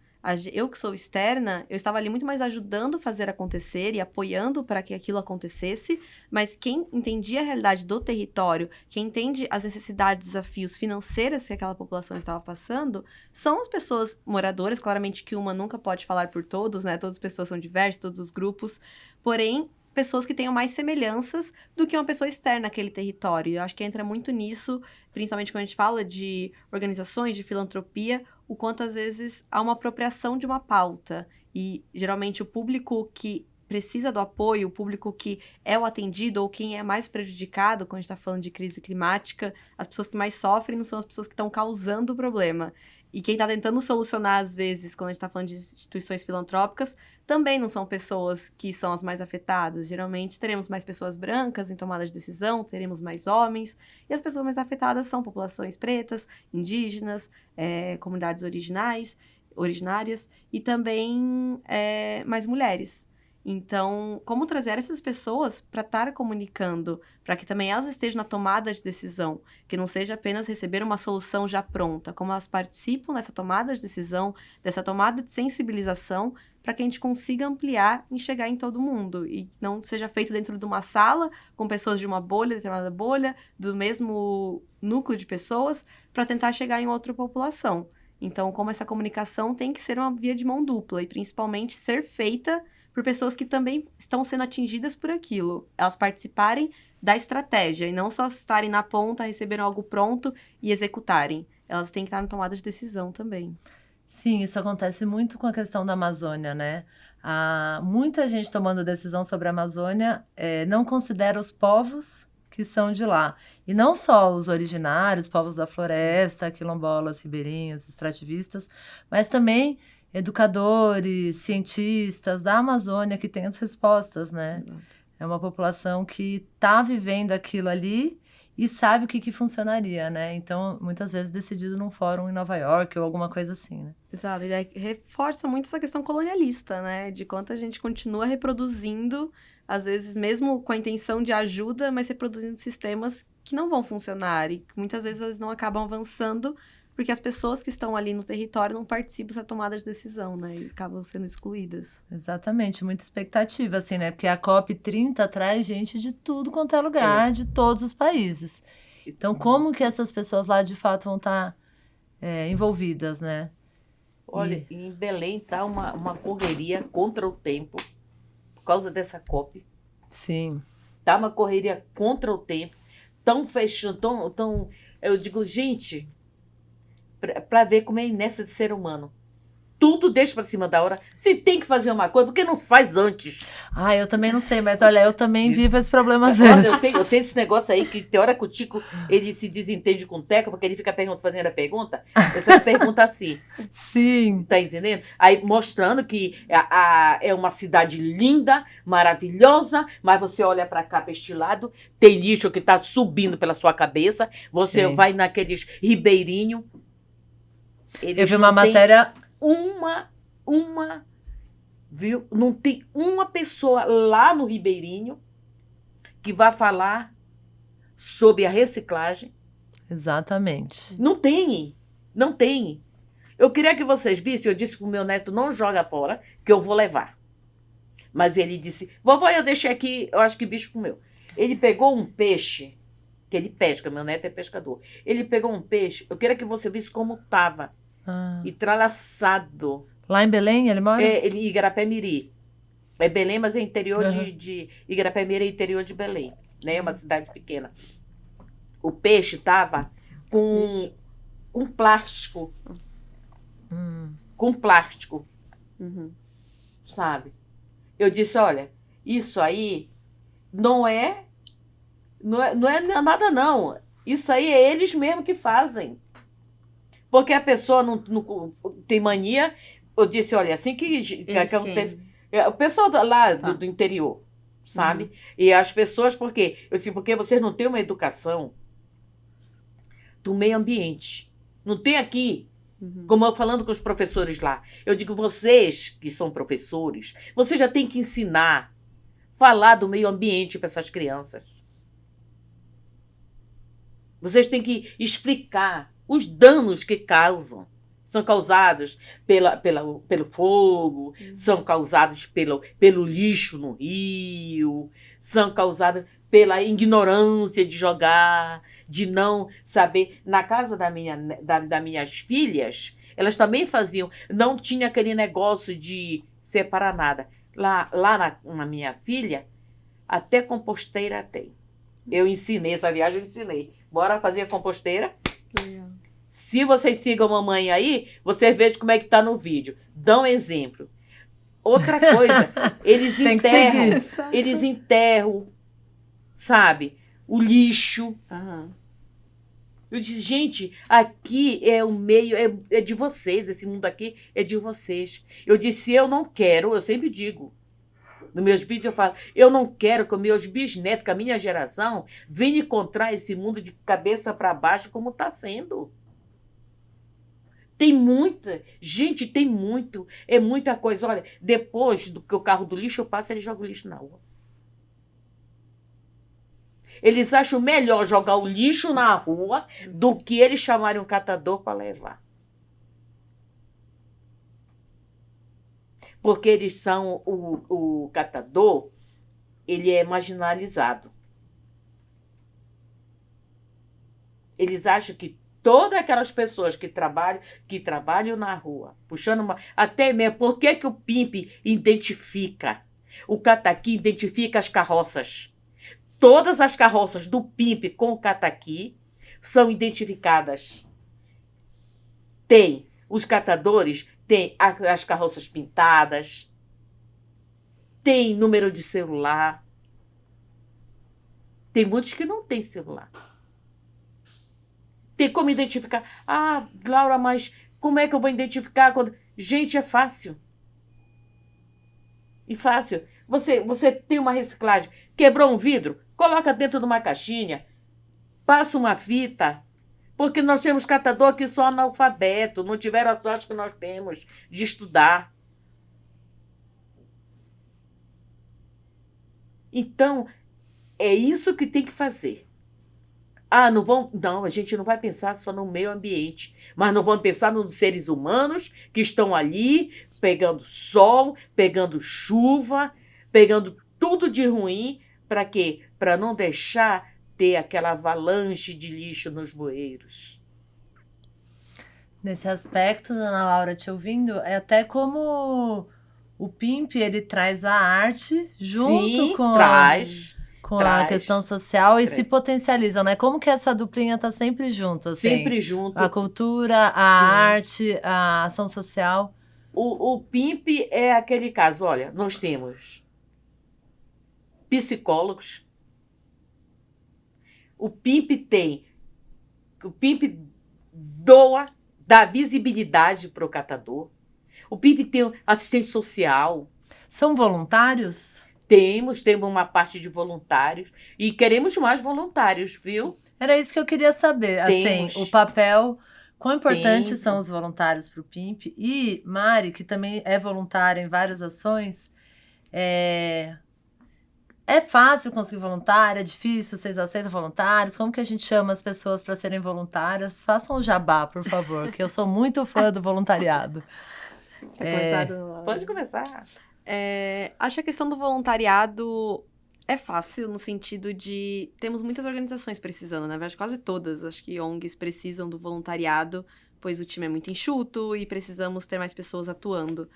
Eu que sou externa, eu estava ali muito mais ajudando a fazer acontecer e apoiando para que aquilo acontecesse, mas quem entendia a realidade do território, quem entende as necessidades, desafios financeiros que aquela população estava passando, são as pessoas moradoras. Claramente que uma nunca pode falar por todos, né? Todas as pessoas são diversas, todos os grupos, porém, pessoas que tenham mais semelhanças do que uma pessoa externa àquele território. Eu acho que entra muito nisso, principalmente quando a gente fala de organizações, de filantropia, o quanto às vezes há uma apropriação de uma pauta. E geralmente o público que precisa do apoio, o público que é o atendido ou quem é mais prejudicado, quando a gente está falando de crise climática, as pessoas que mais sofrem não são as pessoas que estão causando o problema. E quem está tentando solucionar, às vezes, quando a gente está falando de instituições filantrópicas, também não são pessoas que são as mais afetadas. Geralmente, teremos mais pessoas brancas em tomada de decisão, teremos mais homens, e as pessoas mais afetadas são populações pretas, indígenas, comunidades originárias, e também mais mulheres. Então, como trazer essas pessoas para estar comunicando, para que também elas estejam na tomada de decisão, que não seja apenas receber uma solução já pronta, como elas participam dessa tomada de decisão, dessa tomada de sensibilização, para que a gente consiga ampliar e chegar em todo mundo, e não seja feito dentro de uma sala, com pessoas de uma bolha, determinada bolha, do mesmo núcleo de pessoas, para tentar chegar em outra população. Então, como essa comunicação tem que ser uma via de mão dupla, e principalmente ser feita por pessoas que também estão sendo atingidas por aquilo. Elas participarem da estratégia e não só estarem na ponta, receberam algo pronto e executarem. Elas têm que estar na tomada de decisão também. Sim, isso acontece muito com a questão da Amazônia, né? Muita gente tomando decisão sobre a Amazônia não considera os povos que são de lá. E não só os originários, povos da floresta, quilombolas, ribeirinhos, extrativistas, mas também educadores, cientistas da Amazônia que têm as respostas, né? É uma população que está vivendo aquilo ali e sabe o que funcionaria, né? Então, muitas vezes decidido num fórum em Nova York ou alguma coisa assim, né? Exato, e daí reforça muito essa questão colonialista, né? De quanto a gente continua reproduzindo, às vezes mesmo com a intenção de ajuda, mas reproduzindo sistemas que não vão funcionar. E muitas vezes eles não acabam avançando porque as pessoas que estão ali no território não participam dessa tomada de decisão, né? E acabam sendo excluídas. Exatamente, muita expectativa, assim, né? Porque a COP30 traz gente de tudo quanto é lugar, de todos os países. Então, como que essas pessoas lá, de fato, vão estar envolvidas, né? Olha, em Belém tá uma correria contra o tempo, por causa dessa COP. Sim. Tá uma correria contra o tempo. Tão fechando, tão... Eu digo, gente, para ver como é a inércia de ser humano. Tudo deixa para cima da hora. Se tem que fazer uma coisa, por que não faz antes? Ah, eu também não sei, mas olha, eu também vivo esse problema às Olha, vezes. eu tenho esse negócio aí que tem hora que o Tico ele se desentende com o Teco, porque ele fica fazendo a pergunta. Essas perguntas assim. Sim. Tá entendendo? Aí mostrando que é uma cidade linda, maravilhosa, mas você olha para cá, para este lado, tem lixo que tá subindo pela sua cabeça. Você Sim. vai naqueles ribeirinhos. Eu vi uma matéria... Viu? Não tem uma pessoa lá no Ribeirinho que vá falar sobre a reciclagem. Exatamente. Não tem. Não tem. Eu queria que vocês vissem, eu disse pro meu neto, não joga fora, que eu vou levar. Mas ele disse, vovó, eu deixei aqui, eu acho que o bicho comeu. Ele pegou um peixe, que ele pesca, meu neto é pescador. Ele pegou um peixe, eu queria que você visse como estava. Entrelaçado. Lá em Belém ele mora? Ele em Igarapé-Miri. É Belém, mas é interior de Igarapé-Miri, é interior de Belém. Né? É uma cidade pequena. O peixe estava com plástico. Com plástico. Sabe? Eu disse, olha, isso aí não é nada, não. Isso aí é eles mesmos que fazem. Porque a pessoa não tem mania. Eu disse, olha, assim que acontece. O pessoal lá do interior, sabe? E as pessoas, por quê? Eu disse, porque vocês não têm uma educação do meio ambiente. Não tem aqui. Como eu falando com os professores lá. Eu digo, vocês que são professores, vocês já têm que ensinar, falar do meio ambiente para essas crianças. Vocês têm que explicar os danos que causam. São causados pelo fogo, são causados pelo lixo no rio, são causados pela ignorância de jogar, de não saber. Na casa das minhas filhas, elas também faziam, não tinha aquele negócio de separar nada. Lá na minha filha, até composteira tem. Eu ensinei, essa viagem eu ensinei. Bora fazer a composteira? Se vocês sigam a mamãe aí, vocês vejam como é que tá no vídeo. Dão um exemplo. Outra coisa, eles enterram, sabe, o lixo. Eu disse, gente, aqui é o meio, é de vocês, esse mundo aqui é de vocês. Eu disse, eu não quero, eu sempre digo, nos meus vídeos eu falo, eu não quero que os meus bisnetos, que a minha geração, venham encontrar esse mundo de cabeça para baixo como está sendo. Tem muita, gente, tem muito, é muita coisa. Olha, depois do que o carro do lixo passa, ele joga o lixo na rua. Eles acham melhor jogar o lixo na rua do que eles chamarem um catador para levar. Porque eles são, o catador, ele é marginalizado. Eles acham que todas aquelas pessoas que trabalham na rua, puxando até mesmo, por que o PIMP identifica? O cataqui identifica as carroças. Todas as carroças do PIMP com o cataqui são identificadas. Tem os catadores, tem as carroças pintadas, tem número de celular. Tem muitos que não têm celular. Tem como identificar. Ah, Laura, mas como é que eu vou identificar quando... Gente, é fácil. E fácil. Você tem uma reciclagem, quebrou um vidro, coloca dentro de uma caixinha, passa uma fita, porque nós temos catador que são analfabeto, não tiveram a sorte que nós temos de estudar. Então, é isso que tem que fazer. Não, a gente não vai pensar só no meio ambiente, mas não vamos pensar nos seres humanos que estão ali pegando sol, pegando chuva, pegando tudo de ruim, para quê? Para não deixar ter aquela avalanche de lixo nos bueiros. Nesse aspecto, Ana Laura, te ouvindo, é até como o PIMP, ele traz a arte junto Sim, com traz. a questão social e se traz. potencializam, né? Como que essa duplinha tá sempre junto, assim? Sempre junto. A cultura, a Sim. arte, a ação social. O PIMP é aquele caso, olha, nós temos psicólogos, o PIMP dá visibilidade para o catador, o PIMP tem assistente social, São voluntários? temos uma parte de voluntários e queremos mais voluntários, viu? Era isso que eu queria saber, Temos. assim, o papel, quão importantes Temos. são os voluntários para o PIMP. E Mari, que também é voluntária em várias ações, é fácil conseguir voluntária, é difícil, vocês aceitam voluntários? Como que a gente chama as pessoas para serem voluntárias? Façam o jabá, por favor, que eu sou muito fã do voluntariado. Quer começar, Dona Laura? Pode começar. Acho que a questão do voluntariado é fácil no sentido de... Temos muitas organizações precisando, na verdade quase todas. Acho que ONGs precisam do voluntariado, pois o time é muito enxuto e precisamos ter mais pessoas atuando.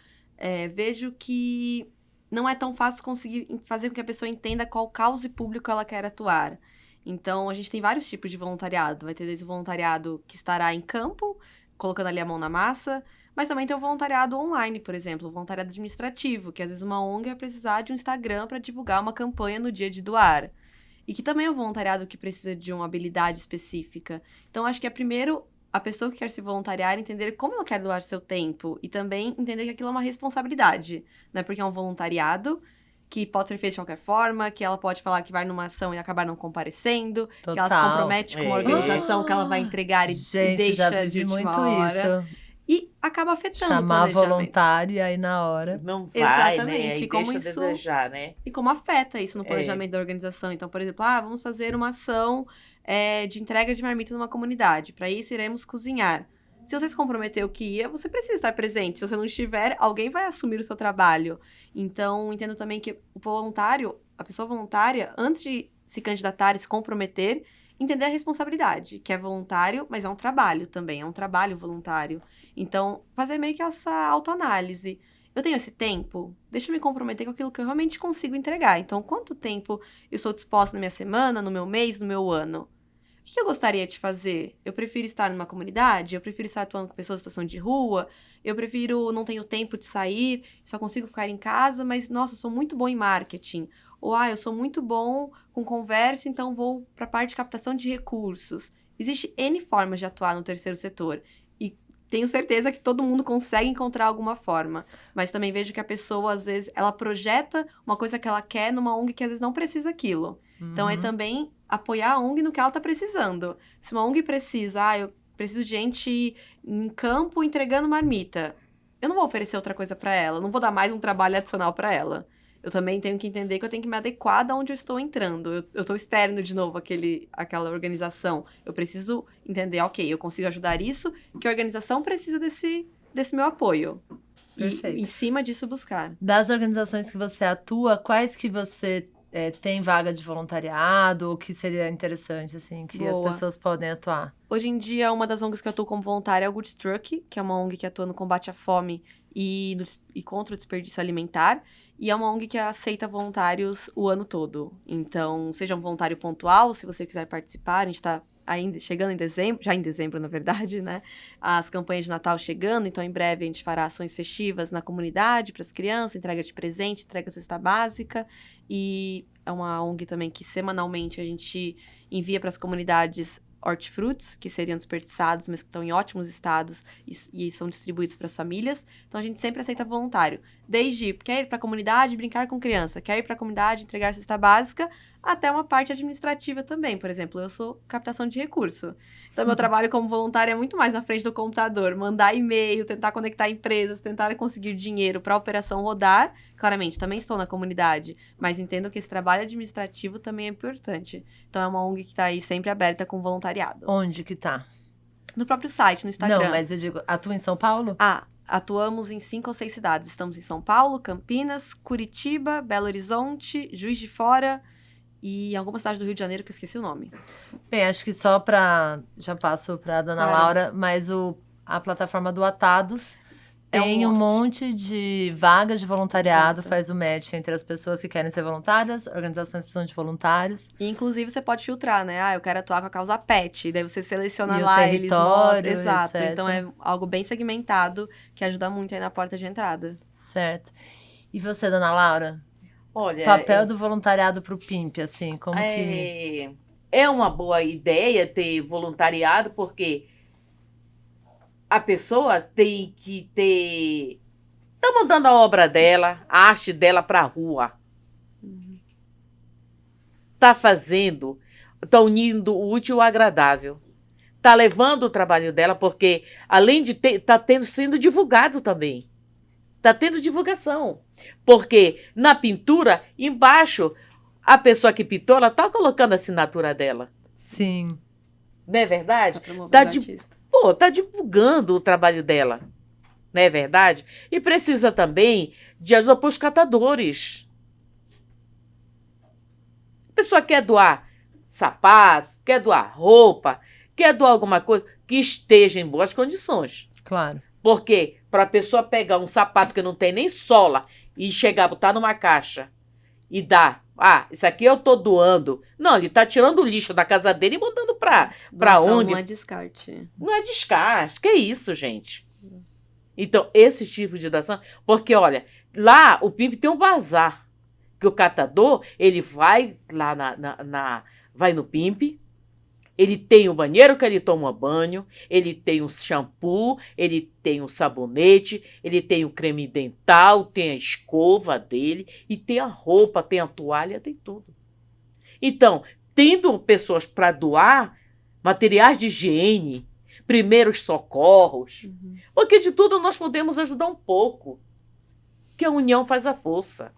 Vejo que não é tão fácil conseguir fazer com que a pessoa entenda qual causa público ela quer atuar. Então, a gente tem vários tipos de voluntariado. Vai ter desde o voluntariado que estará em campo, colocando ali a mão na massa, mas também tem o voluntariado online, por exemplo, o voluntariado administrativo, que às vezes uma ONG vai precisar de um Instagram para divulgar uma campanha no dia de doar. E que também é um voluntariado que precisa de uma habilidade específica. Então, acho que é primeiro a pessoa que quer se voluntariar entender como ela quer doar seu tempo e também entender que aquilo é uma responsabilidade. Não é porque é um voluntariado que pode ser feito de qualquer forma, que ela pode falar que vai numa ação e acabar não comparecendo, Total. que ela se compromete com uma organização que ela vai entregar e Gente, deixa já de vivi última muito hora. isso. E acaba afetando Chamar o planejamento. voluntário e aí na hora. Não vai, Exatamente, né? Aí como deixa a isso- desejar, né? E como afeta isso no planejamento da organização. Então, por exemplo, vamos fazer uma ação de entrega de marmita numa comunidade. Para isso, iremos cozinhar. Se você se comprometeu que ia, você precisa estar presente. Se você não estiver, alguém vai assumir o seu trabalho. Então, entendo também que o voluntário, a pessoa voluntária, antes de se candidatar e se comprometer, entender a responsabilidade, que é voluntário, mas é um trabalho também, é um trabalho voluntário. Então, fazer meio que essa autoanálise. Eu tenho esse tempo? Deixa eu me comprometer com aquilo que eu realmente consigo entregar. Então, quanto tempo eu sou disposta na minha semana, no meu mês, no meu ano? O que eu gostaria de fazer? Eu prefiro estar numa comunidade? Eu prefiro estar atuando com pessoas em situação de rua? Eu prefiro não tenho tempo de sair, só consigo ficar em casa, mas, nossa, eu sou muito bom em marketing. Ou, eu sou muito bom com conversa, então vou para a parte de captação de recursos. Existe N formas de atuar no terceiro setor. E tenho certeza que todo mundo consegue encontrar alguma forma. Mas também vejo que a pessoa, às vezes, ela projeta uma coisa que ela quer numa ONG que às vezes não precisa aquilo. Então, é também apoiar a ONG no que ela tá precisando. Se uma ONG precisa, eu preciso de gente em campo entregando marmita. Eu não vou oferecer outra coisa para ela, não vou dar mais um trabalho adicional para ela. Eu também tenho que entender que eu tenho que me adequar a onde eu estou entrando. Eu estou externo de novo àquela organização. Eu preciso entender, ok, eu consigo ajudar isso, que a organização precisa desse meu apoio. Perfeito. E em cima disso buscar. Das organizações que você atua, quais que você tem vaga de voluntariado ou que seria interessante, assim, que as Boa. pessoas podem atuar? Hoje em dia, uma das ONGs que eu atuo como voluntária é o Good Truck, que é uma ONG que atua no combate à fome e contra o desperdício alimentar. E é uma ONG que aceita voluntários o ano todo. Então, seja um voluntário pontual, se você quiser participar, a gente está ainda chegando em dezembro, já em dezembro, na verdade, né? As campanhas de Natal chegando, então em breve a gente fará ações festivas na comunidade para as crianças, entrega de presente, entrega cesta básica. E é uma ONG também que semanalmente a gente envia para as comunidades hortifrutis, que seriam desperdiçados, mas que estão em ótimos estados e são distribuídos para as famílias. Então, a gente sempre aceita voluntário. Desde quer ir para a comunidade brincar com criança, quer ir para a comunidade entregar cesta básica, até uma parte administrativa também. Por exemplo, eu sou captação de recurso. Então, meu trabalho como voluntária é muito mais na frente do computador. Mandar e-mail, tentar conectar empresas, tentar conseguir dinheiro para a operação rodar. Claramente, também estou na comunidade, mas entendo que esse trabalho administrativo também é importante. Então, é uma ONG que está aí sempre aberta com voluntariado. Onde que tá? No próprio site, no Instagram. Não, mas eu digo, atua em São Paulo? Atuamos em 5 ou 6 cidades. Estamos em São Paulo, Campinas, Curitiba, Belo Horizonte, Juiz de Fora e em alguma cidade do Rio de Janeiro que eu esqueci o nome. Bem, acho que já passo para a dona Claro. Laura, mas a plataforma do Atados É tem um um monte. monte de vagas de voluntariado, Exato. faz o match entre as pessoas que querem ser voluntárias, organizações que precisam de voluntários. E, inclusive, você pode filtrar, né? Eu quero atuar com a causa PET. Daí você seleciona E o lá, eles mostram. território, Exato. etc. Então, é algo bem segmentado que ajuda muito aí na porta de entrada. Certo. E você, dona Laura? Olha, O papel do voluntariado pro PIMP, assim, como que... é uma boa ideia ter voluntariado, porque a pessoa tem que ter... Tá mandando a obra dela, a arte dela pra rua. Tá fazendo, tá unindo o útil ao agradável. Tá levando o trabalho dela, porque além de ter, tá sendo divulgado também. Tá tendo divulgação. Porque na pintura, embaixo, a pessoa que pintou, ela tá colocando a assinatura dela. Sim. Não é verdade? Pra promover Tá o artista. tá divulgando o trabalho dela. Não é verdade? E precisa também de ajuda para os catadores. A pessoa quer doar sapatos, quer doar roupa, quer doar alguma coisa que esteja em boas condições. Claro. Porque para a pessoa pegar um sapato que não tem nem sola e chegar, botar numa caixa e dar, isso aqui eu tô doando. Não, ele tá tirando o lixo da casa dele e mandando pra Doação onde? não é descarte. Não é descarte. Que isso, gente? Então, esse tipo de doação... Porque, olha, lá o PIMP tem um bazar. Que o catador, ele vai lá vai no PIMP, ele tem o banheiro que ele toma banho, ele tem o shampoo, ele tem o sabonete, ele tem o creme dental, tem a escova dele, e tem a roupa, tem a toalha, tem tudo. Então, tendo pessoas para doar materiais de higiene, primeiros socorros, porque de tudo nós podemos ajudar um pouco, que a união faz a força.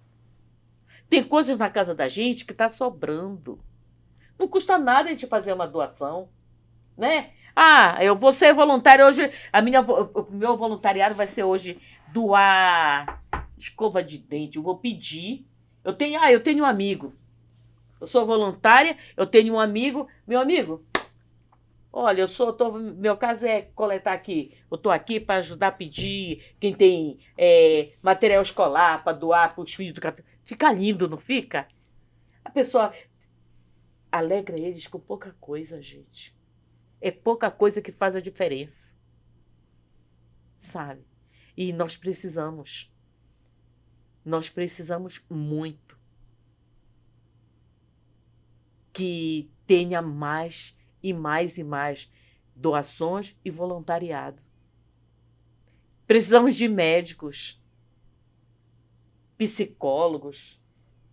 Tem coisas na casa da gente que está sobrando. Não custa nada a gente fazer uma doação, né? Eu vou ser voluntário hoje. O meu voluntariado vai ser hoje doar escova de dente. Eu vou pedir. Eu tenho um amigo. Eu sou voluntária, eu tenho um amigo. Meu amigo, olha, meu caso é coletar aqui. Eu estou aqui para ajudar a pedir quem tem material escolar para doar para os filhos do capitão. Fica lindo, não fica? A pessoa alegra eles com pouca coisa, gente. É pouca coisa que faz a diferença. Sabe? E nós precisamos. Nós precisamos muito que tenha mais e mais e mais doações e voluntariado. Precisamos de médicos, psicólogos,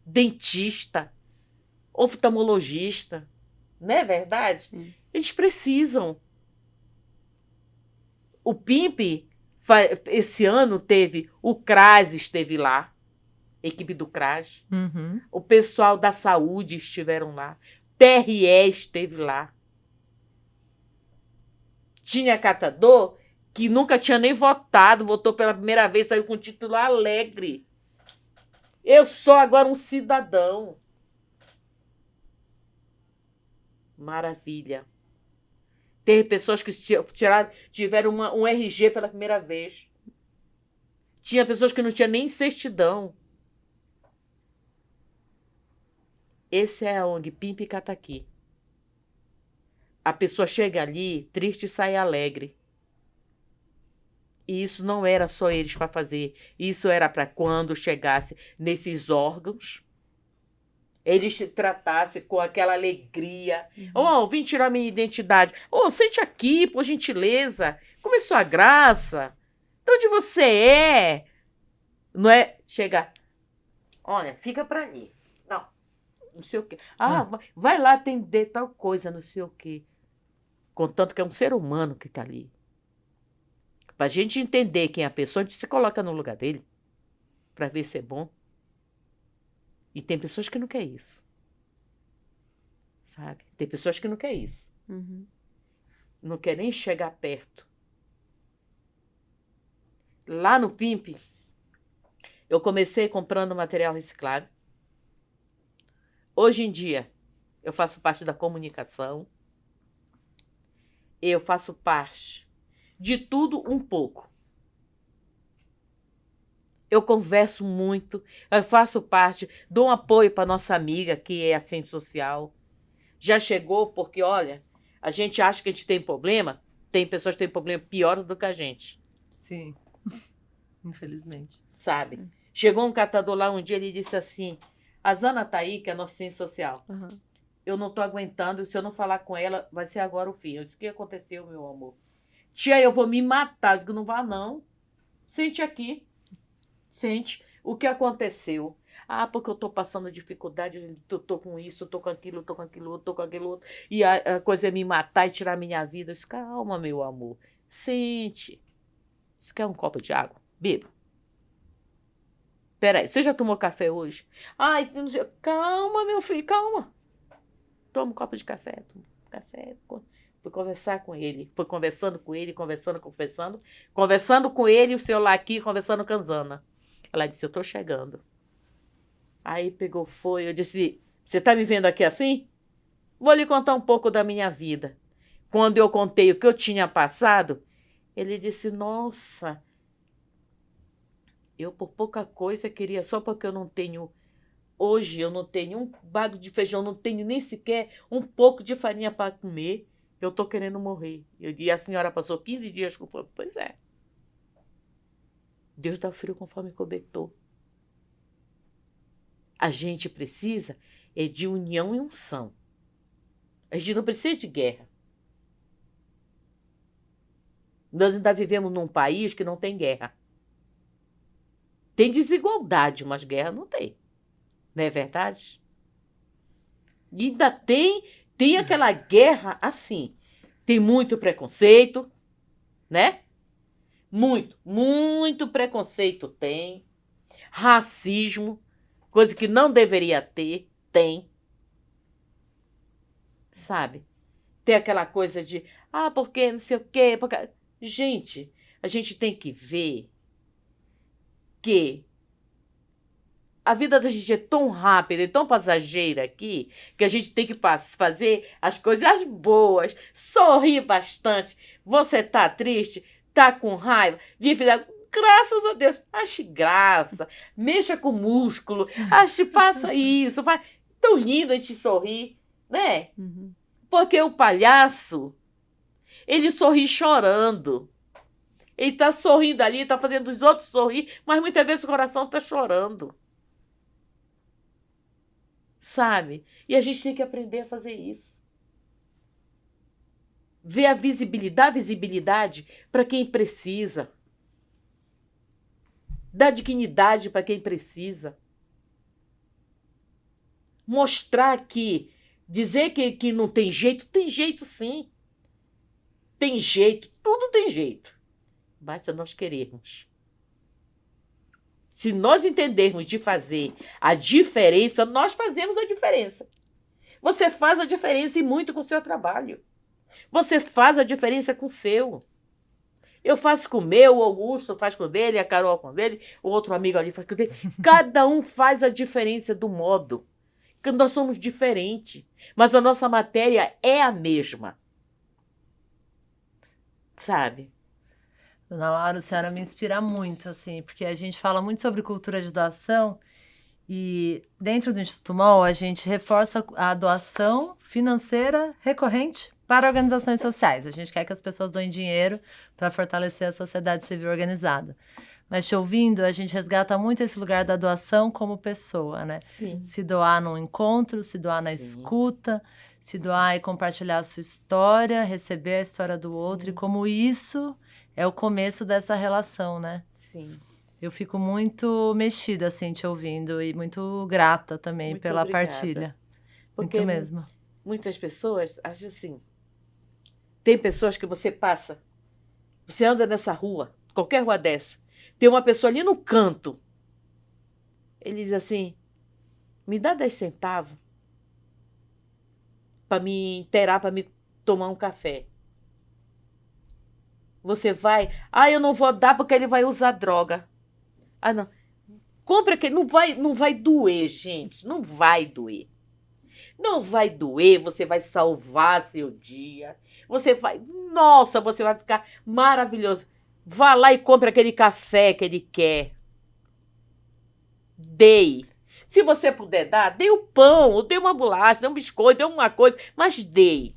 dentista, oftalmologista. Não é verdade? Sim. Eles precisam. O PIMP, esse ano o CRAS esteve lá, a equipe do CRAS. Uhum. O pessoal da saúde estiveram lá. TRE esteve lá. Tinha catador que nunca tinha nem votado, votou pela primeira vez, saiu com título alegre. Eu sou agora um cidadão. Maravilha. Tem pessoas que tiveram um RG pela primeira vez. Tinha pessoas que não tinham nem certidão. Esse é a ONG PIMP Cataqui. A pessoa chega ali triste e sai alegre. E isso não era só eles para fazer. Isso era para quando chegasse nesses órgãos, Eles te tratassem com aquela alegria. Vim tirar minha identidade. Sente aqui, por gentileza. Como é sua graça? De onde você é? Não é chegar... Olha, fica pra ali. Não sei o quê. Vai lá atender tal coisa, não sei o quê. Contanto que é um ser humano que tá ali. Pra gente entender quem é a pessoa, a gente se coloca no lugar dele. Pra ver se é bom. E tem pessoas que não querem isso. Sabe? Tem pessoas que não querem isso. Não querem nem chegar perto. Lá no Pimp, eu comecei comprando material reciclado. Hoje em dia, eu faço parte da comunicação. Eu faço parte de tudo um pouco. Eu converso muito, eu faço parte, dou um apoio para nossa amiga, que é assistente social. Já chegou porque, olha, a gente acha que a gente tem problema, tem pessoas que têm problema pior do que a gente. Sim, infelizmente. Sabe? Chegou um catador lá um dia, ele disse assim, a Zana tá aí, que é nossa assistente social. Eu não tô aguentando, se eu não falar com ela, vai ser agora o fim. Eu disse, o que aconteceu, meu amor? Tia, eu vou me matar. Eu digo, não vá não. Sente aqui. Sente o que aconteceu. Porque eu tô passando dificuldade, eu tô com isso, eu tô com aquilo, eu tô com aquilo outro, tô com aquilo outro. E a coisa é me matar e tirar minha vida. Eu disse, calma, meu amor. Sente. Você quer um copo de água? Beba. Peraí, você já tomou café hoje? Não sei. Calma, meu filho, calma. Toma um copo de café. Fui conversar com ele. Fui conversando com ele, conversando com ele, o celular aqui, conversando com a Zana. Ela disse, eu tô chegando. Aí pegou, foi. Eu disse, você tá me vendo aqui assim? Vou lhe contar um pouco da minha vida. Quando eu contei o que eu tinha passado, ele disse, nossa, eu por pouca coisa queria, só porque eu não tenho... Hoje eu não tenho um bago de feijão, não tenho nem sequer um pouco de farinha para comer. Eu tô querendo morrer. E a senhora passou 15 dias com fome. Pois é. Deus dá o filho conforme cobertor. A gente precisa de união e unção. A gente não precisa de guerra. Nós ainda vivemos num país que não tem guerra. Tem desigualdade, mas guerra não tem. Não é verdade? E ainda tem aquela guerra assim. Tem muito preconceito, né? Muito preconceito tem. Racismo, coisa que não deveria ter, tem. Sabe? Tem aquela coisa de, porque não sei o quê. Porque... Gente, a gente tem que ver que a vida da gente é tão rápida e tão passageira aqui que a gente tem que fazer as coisas boas, sorrir bastante. Você tá triste, tá com raiva, graças a Deus, ache graça, mexa com o músculo, faça isso, vai. Tão lindo a gente sorrir, né? Porque o palhaço, ele sorri chorando. Ele tá sorrindo ali, tá fazendo os outros sorrir, mas muitas vezes o coração tá chorando. Sabe? E a gente tem que aprender a fazer isso. Ver a visibilidade para quem precisa. Dar dignidade para quem precisa. Mostrar que dizer que não tem jeito sim. Tem jeito, tudo tem jeito. Basta nós querermos. Se nós entendermos de fazer a diferença, nós fazemos a diferença. Você faz a diferença e muito com o seu trabalho. Você faz a diferença com o seu. Eu faço com o meu, o Augusto faz com o dele, a Carol com o dele, o outro amigo ali faz com o dele. Cada um faz a diferença do modo. Porque nós somos diferentes. Mas a nossa matéria é a mesma. Sabe? Dona Laura, a senhora me inspira muito, assim, porque a gente fala muito sobre cultura de doação e dentro do Instituto MOL a gente reforça a doação financeira recorrente para organizações sociais. A gente quer que as pessoas doem dinheiro para fortalecer a sociedade civil organizada. Mas te ouvindo, a gente resgata muito esse lugar da doação como pessoa, né? Sim. Se doar num encontro, se doar na Sim. escuta, se doar e compartilhar a sua história, receber a história do outro, e como isso é o começo dessa relação, né? Sim. Eu fico muito mexida, assim, te ouvindo, e muito grata também Muito pela obrigada. partilha. Porque Muito mesmo. muitas pessoas acham assim. Tem pessoas que você passa, você anda nessa rua, qualquer rua dessa, tem uma pessoa ali no canto. Ele diz assim, me dá 10 centavos para me inteirar, para me tomar um café. Você vai, eu não vou dar porque ele vai usar droga. Não. Compra que não vai doer, gente, não vai doer. Não vai doer, você vai salvar seu dia. Você vai ficar maravilhoso. Vá lá e compre aquele café que ele quer. Dê. Se você puder dar, dê o pão, ou dê uma bolacha, dê um biscoito, dê uma coisa, mas dê.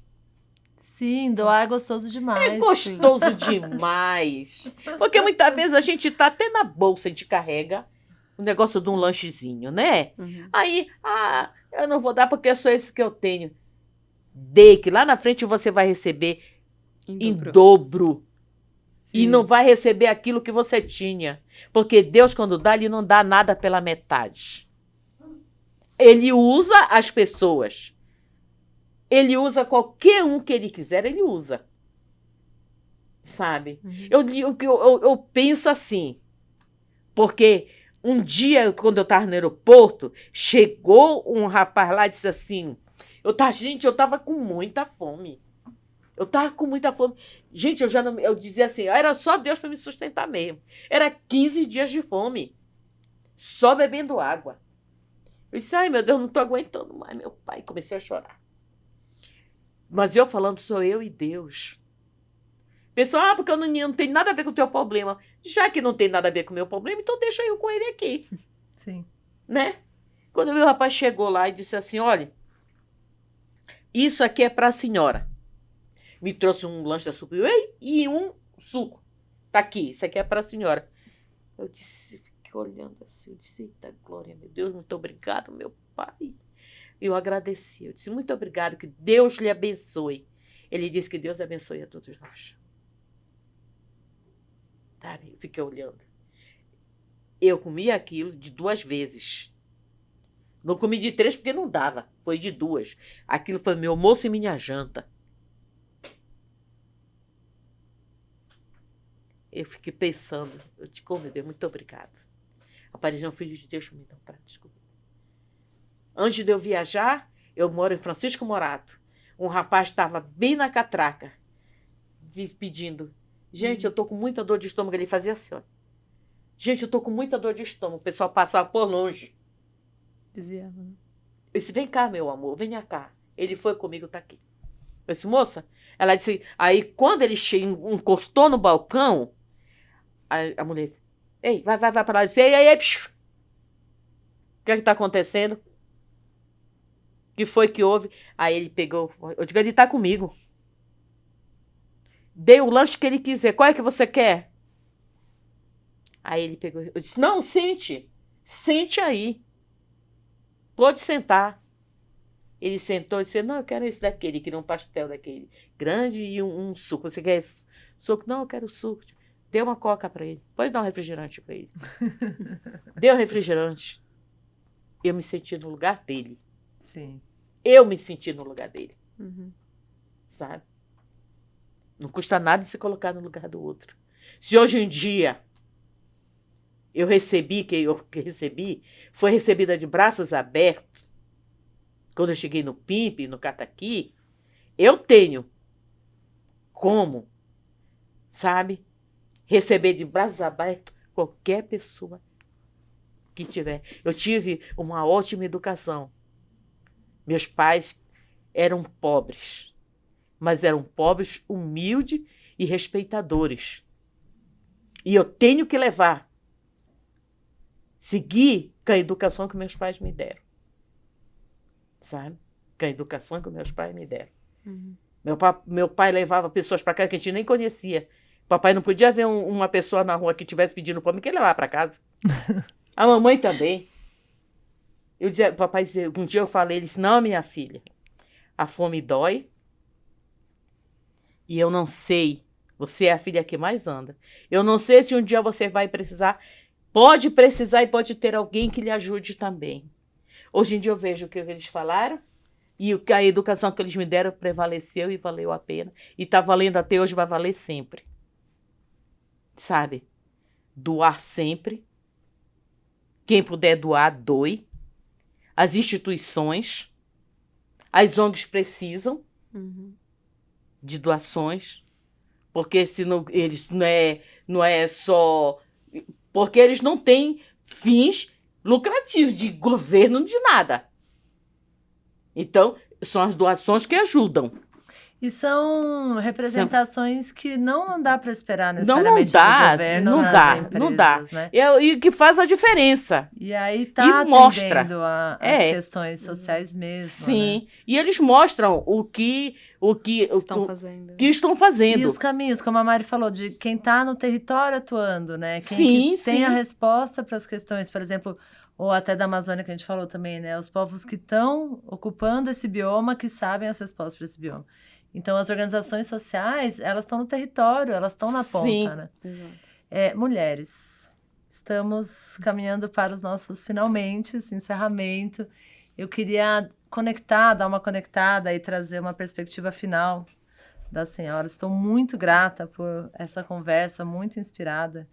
Sim, doar é gostoso demais. É gostoso demais. Porque muitas vezes a gente tá até na bolsa, a gente carrega o negócio de um lanchezinho, né? Uhum. Aí, eu não vou dar porque é só esse que eu tenho. Dê, que lá na frente você vai receber em dobro. E não vai receber aquilo que você tinha. Porque Deus, quando dá, Ele não dá nada pela metade. Ele usa as pessoas. Ele usa qualquer um que Ele quiser, Ele usa. Sabe? Eu penso assim. Porque um dia, quando eu estava no aeroporto, chegou um rapaz lá e disse assim... Gente, eu estava com muita fome. Gente, eu dizia assim, era só Deus para me sustentar mesmo. Era 15 dias de fome. Só bebendo água. Eu disse, ai meu Deus, não estou aguentando mais, meu pai. Comecei a chorar. Mas eu falando, sou eu e Deus. Pessoal, porque eu não tenho nada a ver com o teu problema. Já que não tem nada a ver com o meu problema, então deixa eu com ele aqui. Sim. Né? Quando eu vi o rapaz chegou lá e disse assim, olha, isso aqui é para a senhora. Me trouxe um lanche da Subway e um suco. Tá aqui, isso aqui é para a senhora. Eu disse, fiquei olhando assim, eu disse, eita glória, meu Deus, muito obrigado, meu pai. Eu agradeci, eu disse, muito obrigado, que Deus lhe abençoe. Ele disse que Deus abençoe a todos nós. Sabe, eu fiquei olhando. Eu comi aquilo de 2 vezes. Não comi de 3 porque não dava, foi de 2. Aquilo foi meu almoço e minha janta. Eu fiquei pensando, eu te meu Deus, muito obrigada. Apareceu um filho de Deus para me dar um prato de comida. Antes de eu viajar, eu moro em Francisco Morato. Um rapaz estava bem na catraca, pedindo. Gente, eu tô com muita dor de estômago. Ele fazia assim, ó. Gente, eu tô com muita dor de estômago. O pessoal passava por longe. Desviava, né? Eu disse, vem cá, meu amor, venha cá. Ele foi comigo, tá aqui. Eu disse, moça. Ela disse, aí quando ele encostou no balcão, a mulher disse, ei, vai para lá. Eu disse, ei, psiu. O que é que tá acontecendo? O que foi que houve? Aí ele pegou, eu digo, ele tá comigo. Dei o lanche que ele quiser. Qual é que você quer? Aí ele pegou, eu disse, não, sente. Sente aí. Pode sentar. Ele sentou e disse, não, eu quero esse daqui. Ele queria um pastel daquele grande e um suco. Você quer esse suco? Não, eu quero suco. Dê uma coca para ele. Pode dar um refrigerante para ele. Dê um refrigerante. Eu me senti no lugar dele. Sim. Eu me senti no lugar dele. Uhum. Sabe? Não custa nada se colocar no lugar do outro. Se hoje em dia eu recebi, foi recebida de braços abertos, quando eu cheguei no PIMP, no Cataqui, eu tenho como, sabe, receber de braços abertos qualquer pessoa que tiver. Eu tive uma ótima educação. Meus pais eram pobres, mas eram pobres humildes e respeitadores. E eu tenho que seguir com a educação que meus pais me deram. Sabe? Com a educação que meus pais me deram. Uhum. Meu pai levava pessoas para cá que a gente nem conhecia. Papai não podia ver uma pessoa na rua que estivesse pedindo fome, que ele ia lá para casa. A mamãe também. Eu dizia, papai dizia, um dia eu falei, ele disse, não, minha filha, a fome dói e eu não sei, você é a filha que mais anda. Eu não sei se um dia você vai precisar, pode precisar e pode ter alguém que lhe ajude também. Hoje em dia eu vejo o que eles falaram e a educação que eles me deram prevaleceu e valeu a pena. E está valendo até hoje, vai valer sempre. Sabe? Doar sempre. Quem puder doar, doe. As instituições, as ONGs precisam de doações, porque se não, eles não é só... Porque eles não têm fins lucrativos de governo, de nada. Então, são as doações que ajudam. E são representações que não dá para esperar Não necessariamente dá, do governo não nas dá, empresas, não dá. né? E que faz a diferença. E aí E tá mostra. atendendo as questões sociais mesmo, Sim, né? e eles mostram o que estão fazendo. E os caminhos, como a Mari falou, de quem está no território atuando, né? Quem Sim, que tem sim. a resposta para as questões, por exemplo, ou até da Amazônia que a gente falou também, né? Os povos que estão ocupando esse bioma, que sabem as respostas para esse bioma. Então, as organizações sociais, elas estão no território, elas estão na ponta, né? Exato. Mulheres, estamos caminhando para os nossos finalmente, esse encerramento. Eu queria dar uma conectada e trazer uma perspectiva final das senhoras. Estou muito grata por essa conversa, muito inspirada.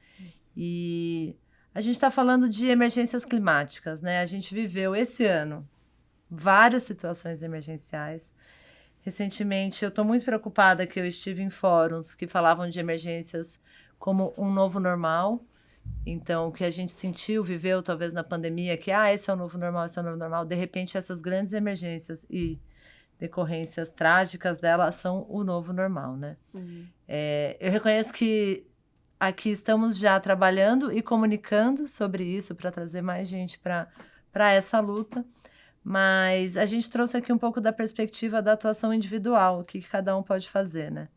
E a gente está falando de emergências climáticas, né? A gente viveu esse ano várias situações emergenciais. Recentemente, eu estou muito preocupada que eu estive em fóruns que falavam de emergências como um novo normal. Então, o que a gente sentiu, viveu talvez na pandemia, que esse é o novo normal, esse é o novo normal. De repente, essas grandes emergências e decorrências trágicas dela são o novo normal, né? Eu reconheço que aqui estamos já trabalhando e comunicando sobre isso para trazer mais gente para essa luta. Mas a gente trouxe aqui um pouco da perspectiva da atuação individual, o que cada um pode fazer, né?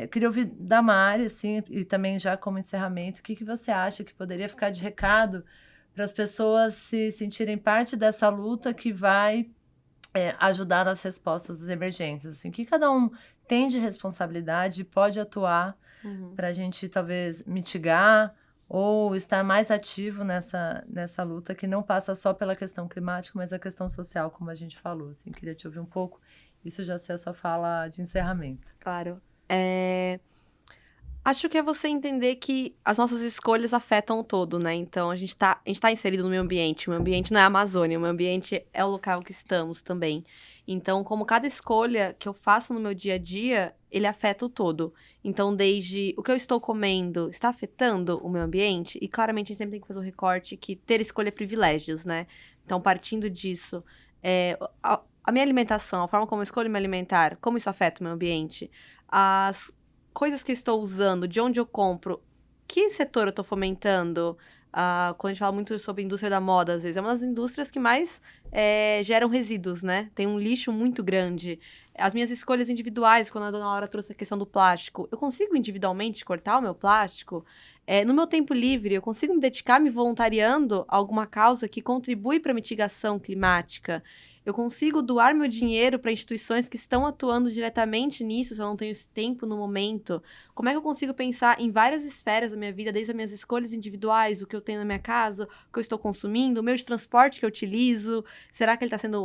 Eu queria ouvir da Mari, assim, e também já como encerramento, o que você acha que poderia ficar de recado para as pessoas se sentirem parte dessa luta que vai ajudar nas respostas às emergências? Assim, o que cada um tem de responsabilidade e pode atuar para a gente talvez mitigar ou estar mais ativo nessa luta que não passa só pela questão climática, mas a questão social, como a gente falou. Assim, queria te ouvir um pouco. Isso já ser a sua fala de encerramento. Claro. Acho que é você entender que as nossas escolhas afetam o todo, né? Então, a gente tá inserido no meio ambiente. O meio ambiente não é a Amazônia, o meio ambiente é o local que estamos também. Então, como cada escolha que eu faço no meu dia a dia, ele afeta o todo. Então, desde o que eu estou comendo está afetando o meio ambiente, e claramente a gente sempre tem que fazer o recorte que ter escolha é privilégios, né? Então, partindo disso, a minha alimentação, a forma como eu escolho me alimentar, como isso afeta o meio ambiente, as coisas que eu estou usando, de onde eu compro, que setor eu estou fomentando. Quando a gente fala muito sobre a indústria da moda, às vezes, é uma das indústrias que mais geram resíduos, né? Tem um lixo muito grande. As minhas escolhas individuais, quando a dona Laura trouxe a questão do plástico, eu consigo individualmente cortar o meu plástico? No meu tempo livre, eu consigo me dedicar me voluntariando a alguma causa que contribui para a mitigação climática? Eu consigo doar meu dinheiro para instituições que estão atuando diretamente nisso, se eu não tenho esse tempo no momento? Como é que eu consigo pensar em várias esferas da minha vida, desde as minhas escolhas individuais, o que eu tenho na minha casa, o que eu estou consumindo, o meio de transporte que eu utilizo? Será que ele está sendo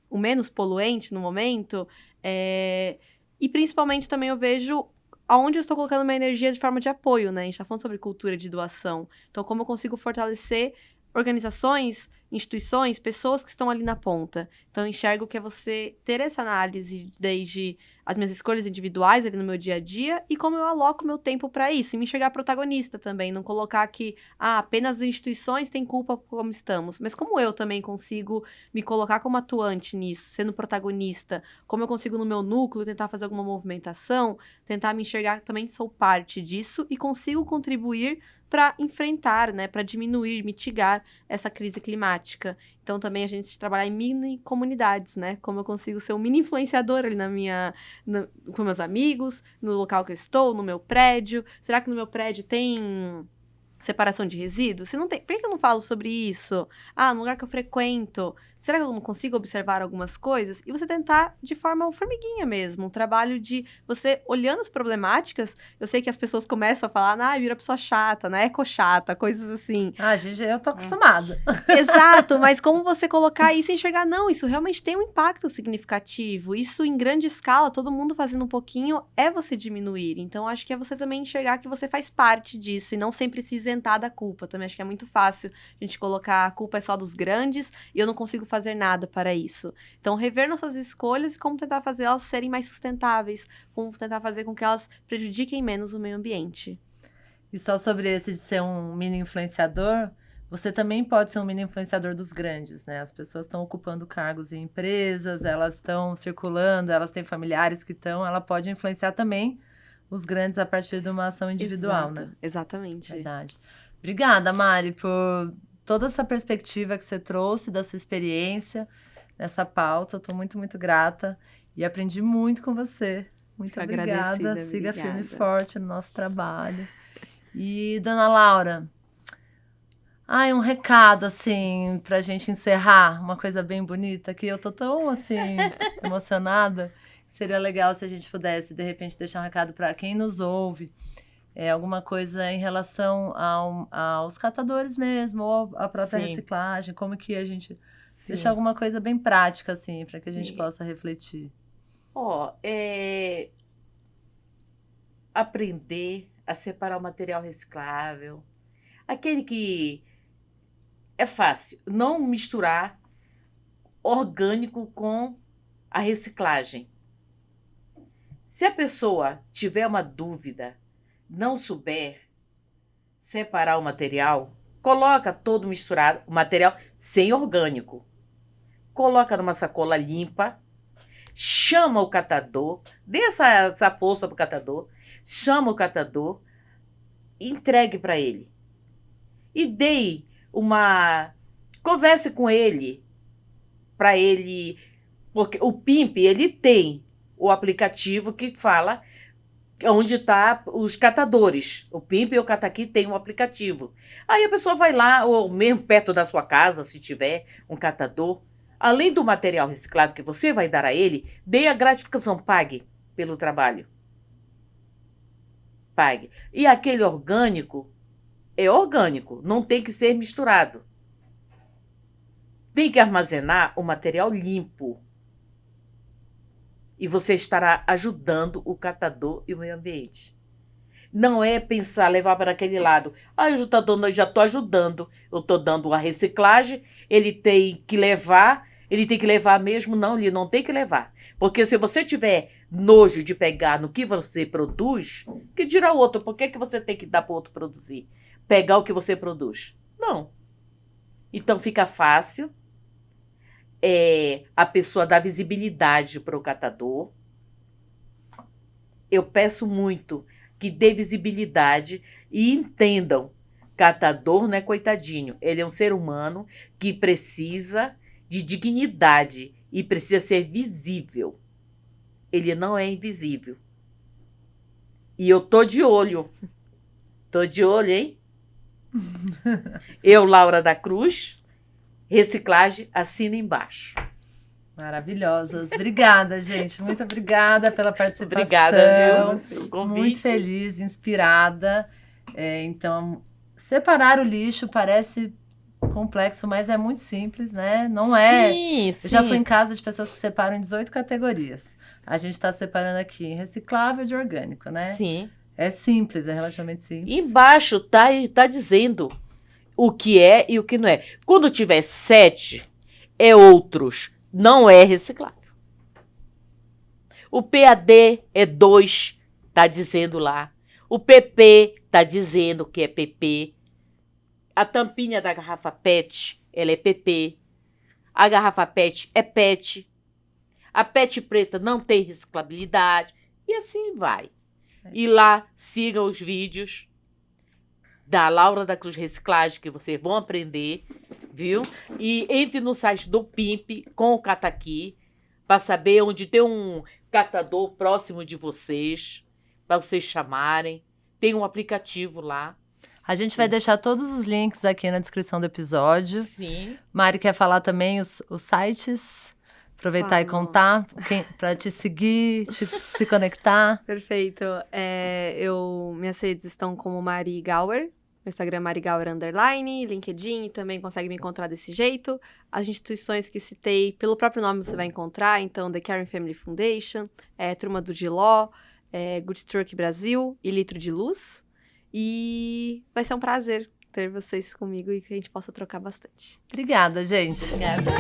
o menos poluente no momento? E principalmente também eu vejo aonde eu estou colocando minha energia de forma de apoio, né? A gente está falando sobre cultura de doação. Então, como eu consigo fortalecer organizações, instituições, pessoas que estão ali na ponta. Então, eu enxergo que é você ter essa análise desde as minhas escolhas individuais ali no meu dia a dia e como eu aloco meu tempo para isso. E me enxergar protagonista também. Não colocar que apenas as instituições têm culpa por como estamos. Mas como eu também consigo me colocar como atuante nisso, sendo protagonista. Como eu consigo no meu núcleo tentar fazer alguma movimentação, tentar me enxergar que também sou parte disso e consigo contribuir para enfrentar, né, para diminuir, mitigar essa crise climática. Então, também a gente trabalha em mini comunidades, né? Como eu consigo ser um mini influenciador ali com meus amigos, no local que eu estou, no meu prédio. Será que no meu prédio tem separação de resíduos? Se não tem, por que eu não falo sobre isso? No lugar que eu frequento, será que eu não consigo observar algumas coisas? E você tentar de forma formiguinha mesmo, um trabalho de você olhando as problemáticas. Eu sei que as pessoas começam a falar, vira pessoa chata, né? Eco-chata, coisas assim. Gente, eu tô acostumada. Exato, mas como você colocar isso e enxergar, não, isso realmente tem um impacto significativo. Isso em grande escala, todo mundo fazendo um pouquinho, é você diminuir. Então, acho que é você também enxergar que você faz parte disso e não sempre se isentar da culpa. Também acho que é muito fácil a gente colocar a culpa é só dos grandes e eu não consigo fazer nada para isso. Então, rever nossas escolhas e como tentar fazer elas serem mais sustentáveis, como tentar fazer com que elas prejudiquem menos o meio ambiente. E só sobre esse de ser um mini influenciador, você também pode ser um mini influenciador dos grandes, né? As pessoas estão ocupando cargos em empresas, elas estão circulando, elas têm familiares que estão, ela pode influenciar também os grandes a partir de uma ação individual, Exato, né? Exatamente. Verdade. Obrigada, Mari, por toda essa perspectiva que você trouxe da sua experiência nessa pauta. Eu estou muito, muito grata e aprendi muito com você. Muito obrigada. Siga firme e forte no nosso trabalho. E, dona Laura, um recado, assim, pra gente encerrar, uma coisa bem bonita, que eu tô tão, assim, emocionada. Seria legal se a gente pudesse, de repente, deixar um recado para quem nos ouve, alguma coisa em relação aos catadores mesmo, ou à própria reciclagem, como que a gente deixar alguma coisa bem prática, assim, para que a gente possa refletir. Aprender a separar o material reciclável. Aquele que é fácil, não misturar orgânico com a reciclagem. Se a pessoa tiver uma dúvida, não souber separar o material, coloca todo misturado, o material sem orgânico. Coloca numa sacola limpa, chama o catador, dê essa força pro catador, chama o catador, entregue para ele. E converse com ele, para ele, porque o PIMP, ele tem o aplicativo que fala onde está os catadores. O PIMP e o Cataqui tem um aplicativo. Aí a pessoa vai lá, ou mesmo perto da sua casa, se tiver um catador, além do material reciclável que você vai dar a ele, dê a gratificação, pague pelo trabalho. Pague. E aquele orgânico é orgânico, não tem que ser misturado. Tem que armazenar o material limpo. E você estará ajudando o catador e o meio ambiente. Não é pensar, levar para aquele lado. Eu já estou ajudando. Eu estou dando a reciclagem, ele tem que levar mesmo. Não, ele não tem que levar. Porque se você tiver nojo de pegar no que você produz, que dirá o outro? Por que você tem que dar para o outro produzir? Pegar o que você produz? Não. Então fica fácil. A pessoa dá visibilidade para o catador. Eu peço muito que dê visibilidade e entendam. Catador não é coitadinho. Ele é um ser humano que precisa de dignidade e precisa ser visível. Ele não é invisível. E eu tô de olho. Tô de olho, hein? Eu, Laura da Cruz, reciclagem, assina embaixo. Maravilhosas. Obrigada, gente. Muito obrigada pela participação. Obrigada, pelo convite. Muito feliz, inspirada. Então, separar o lixo parece complexo, mas é muito simples, né? Não é? Sim. Eu já fui em casa de pessoas que separam em 18 categorias. A gente está separando aqui em reciclável de orgânico, né? Sim. É simples, é relativamente simples. Embaixo tá dizendo o que é e o que não é. Quando tiver 7, é outros. Não é reciclável. O PAD é 2, tá dizendo lá. O PP tá dizendo que é PP. A tampinha da garrafa PET, ela é PP. A garrafa PET é PET. A PET preta não tem reciclabilidade. E assim vai. E lá, sigam os vídeos da Laura da Cruz Reciclagem, que vocês vão aprender, viu? E entre no site do PIMP com o Cataqui, para saber onde tem um catador próximo de vocês, para vocês chamarem. Tem um aplicativo lá. A gente vai deixar todos os links aqui na descrição do episódio. Sim. Mari quer falar também os sites? Aproveitar e Falo. contar para te seguir, se conectar. Perfeito. Minhas redes estão como Mari Gauer. Meu Instagram é marigauer_, LinkedIn, também consegue me encontrar desse jeito. As instituições que citei, pelo próprio nome você vai encontrar, então The Caring Family Foundation, Turma do Giló, Good Truck Brasil e Litro de Luz. E vai ser um prazer ter vocês comigo e que a gente possa trocar bastante. Obrigada, gente. Obrigada.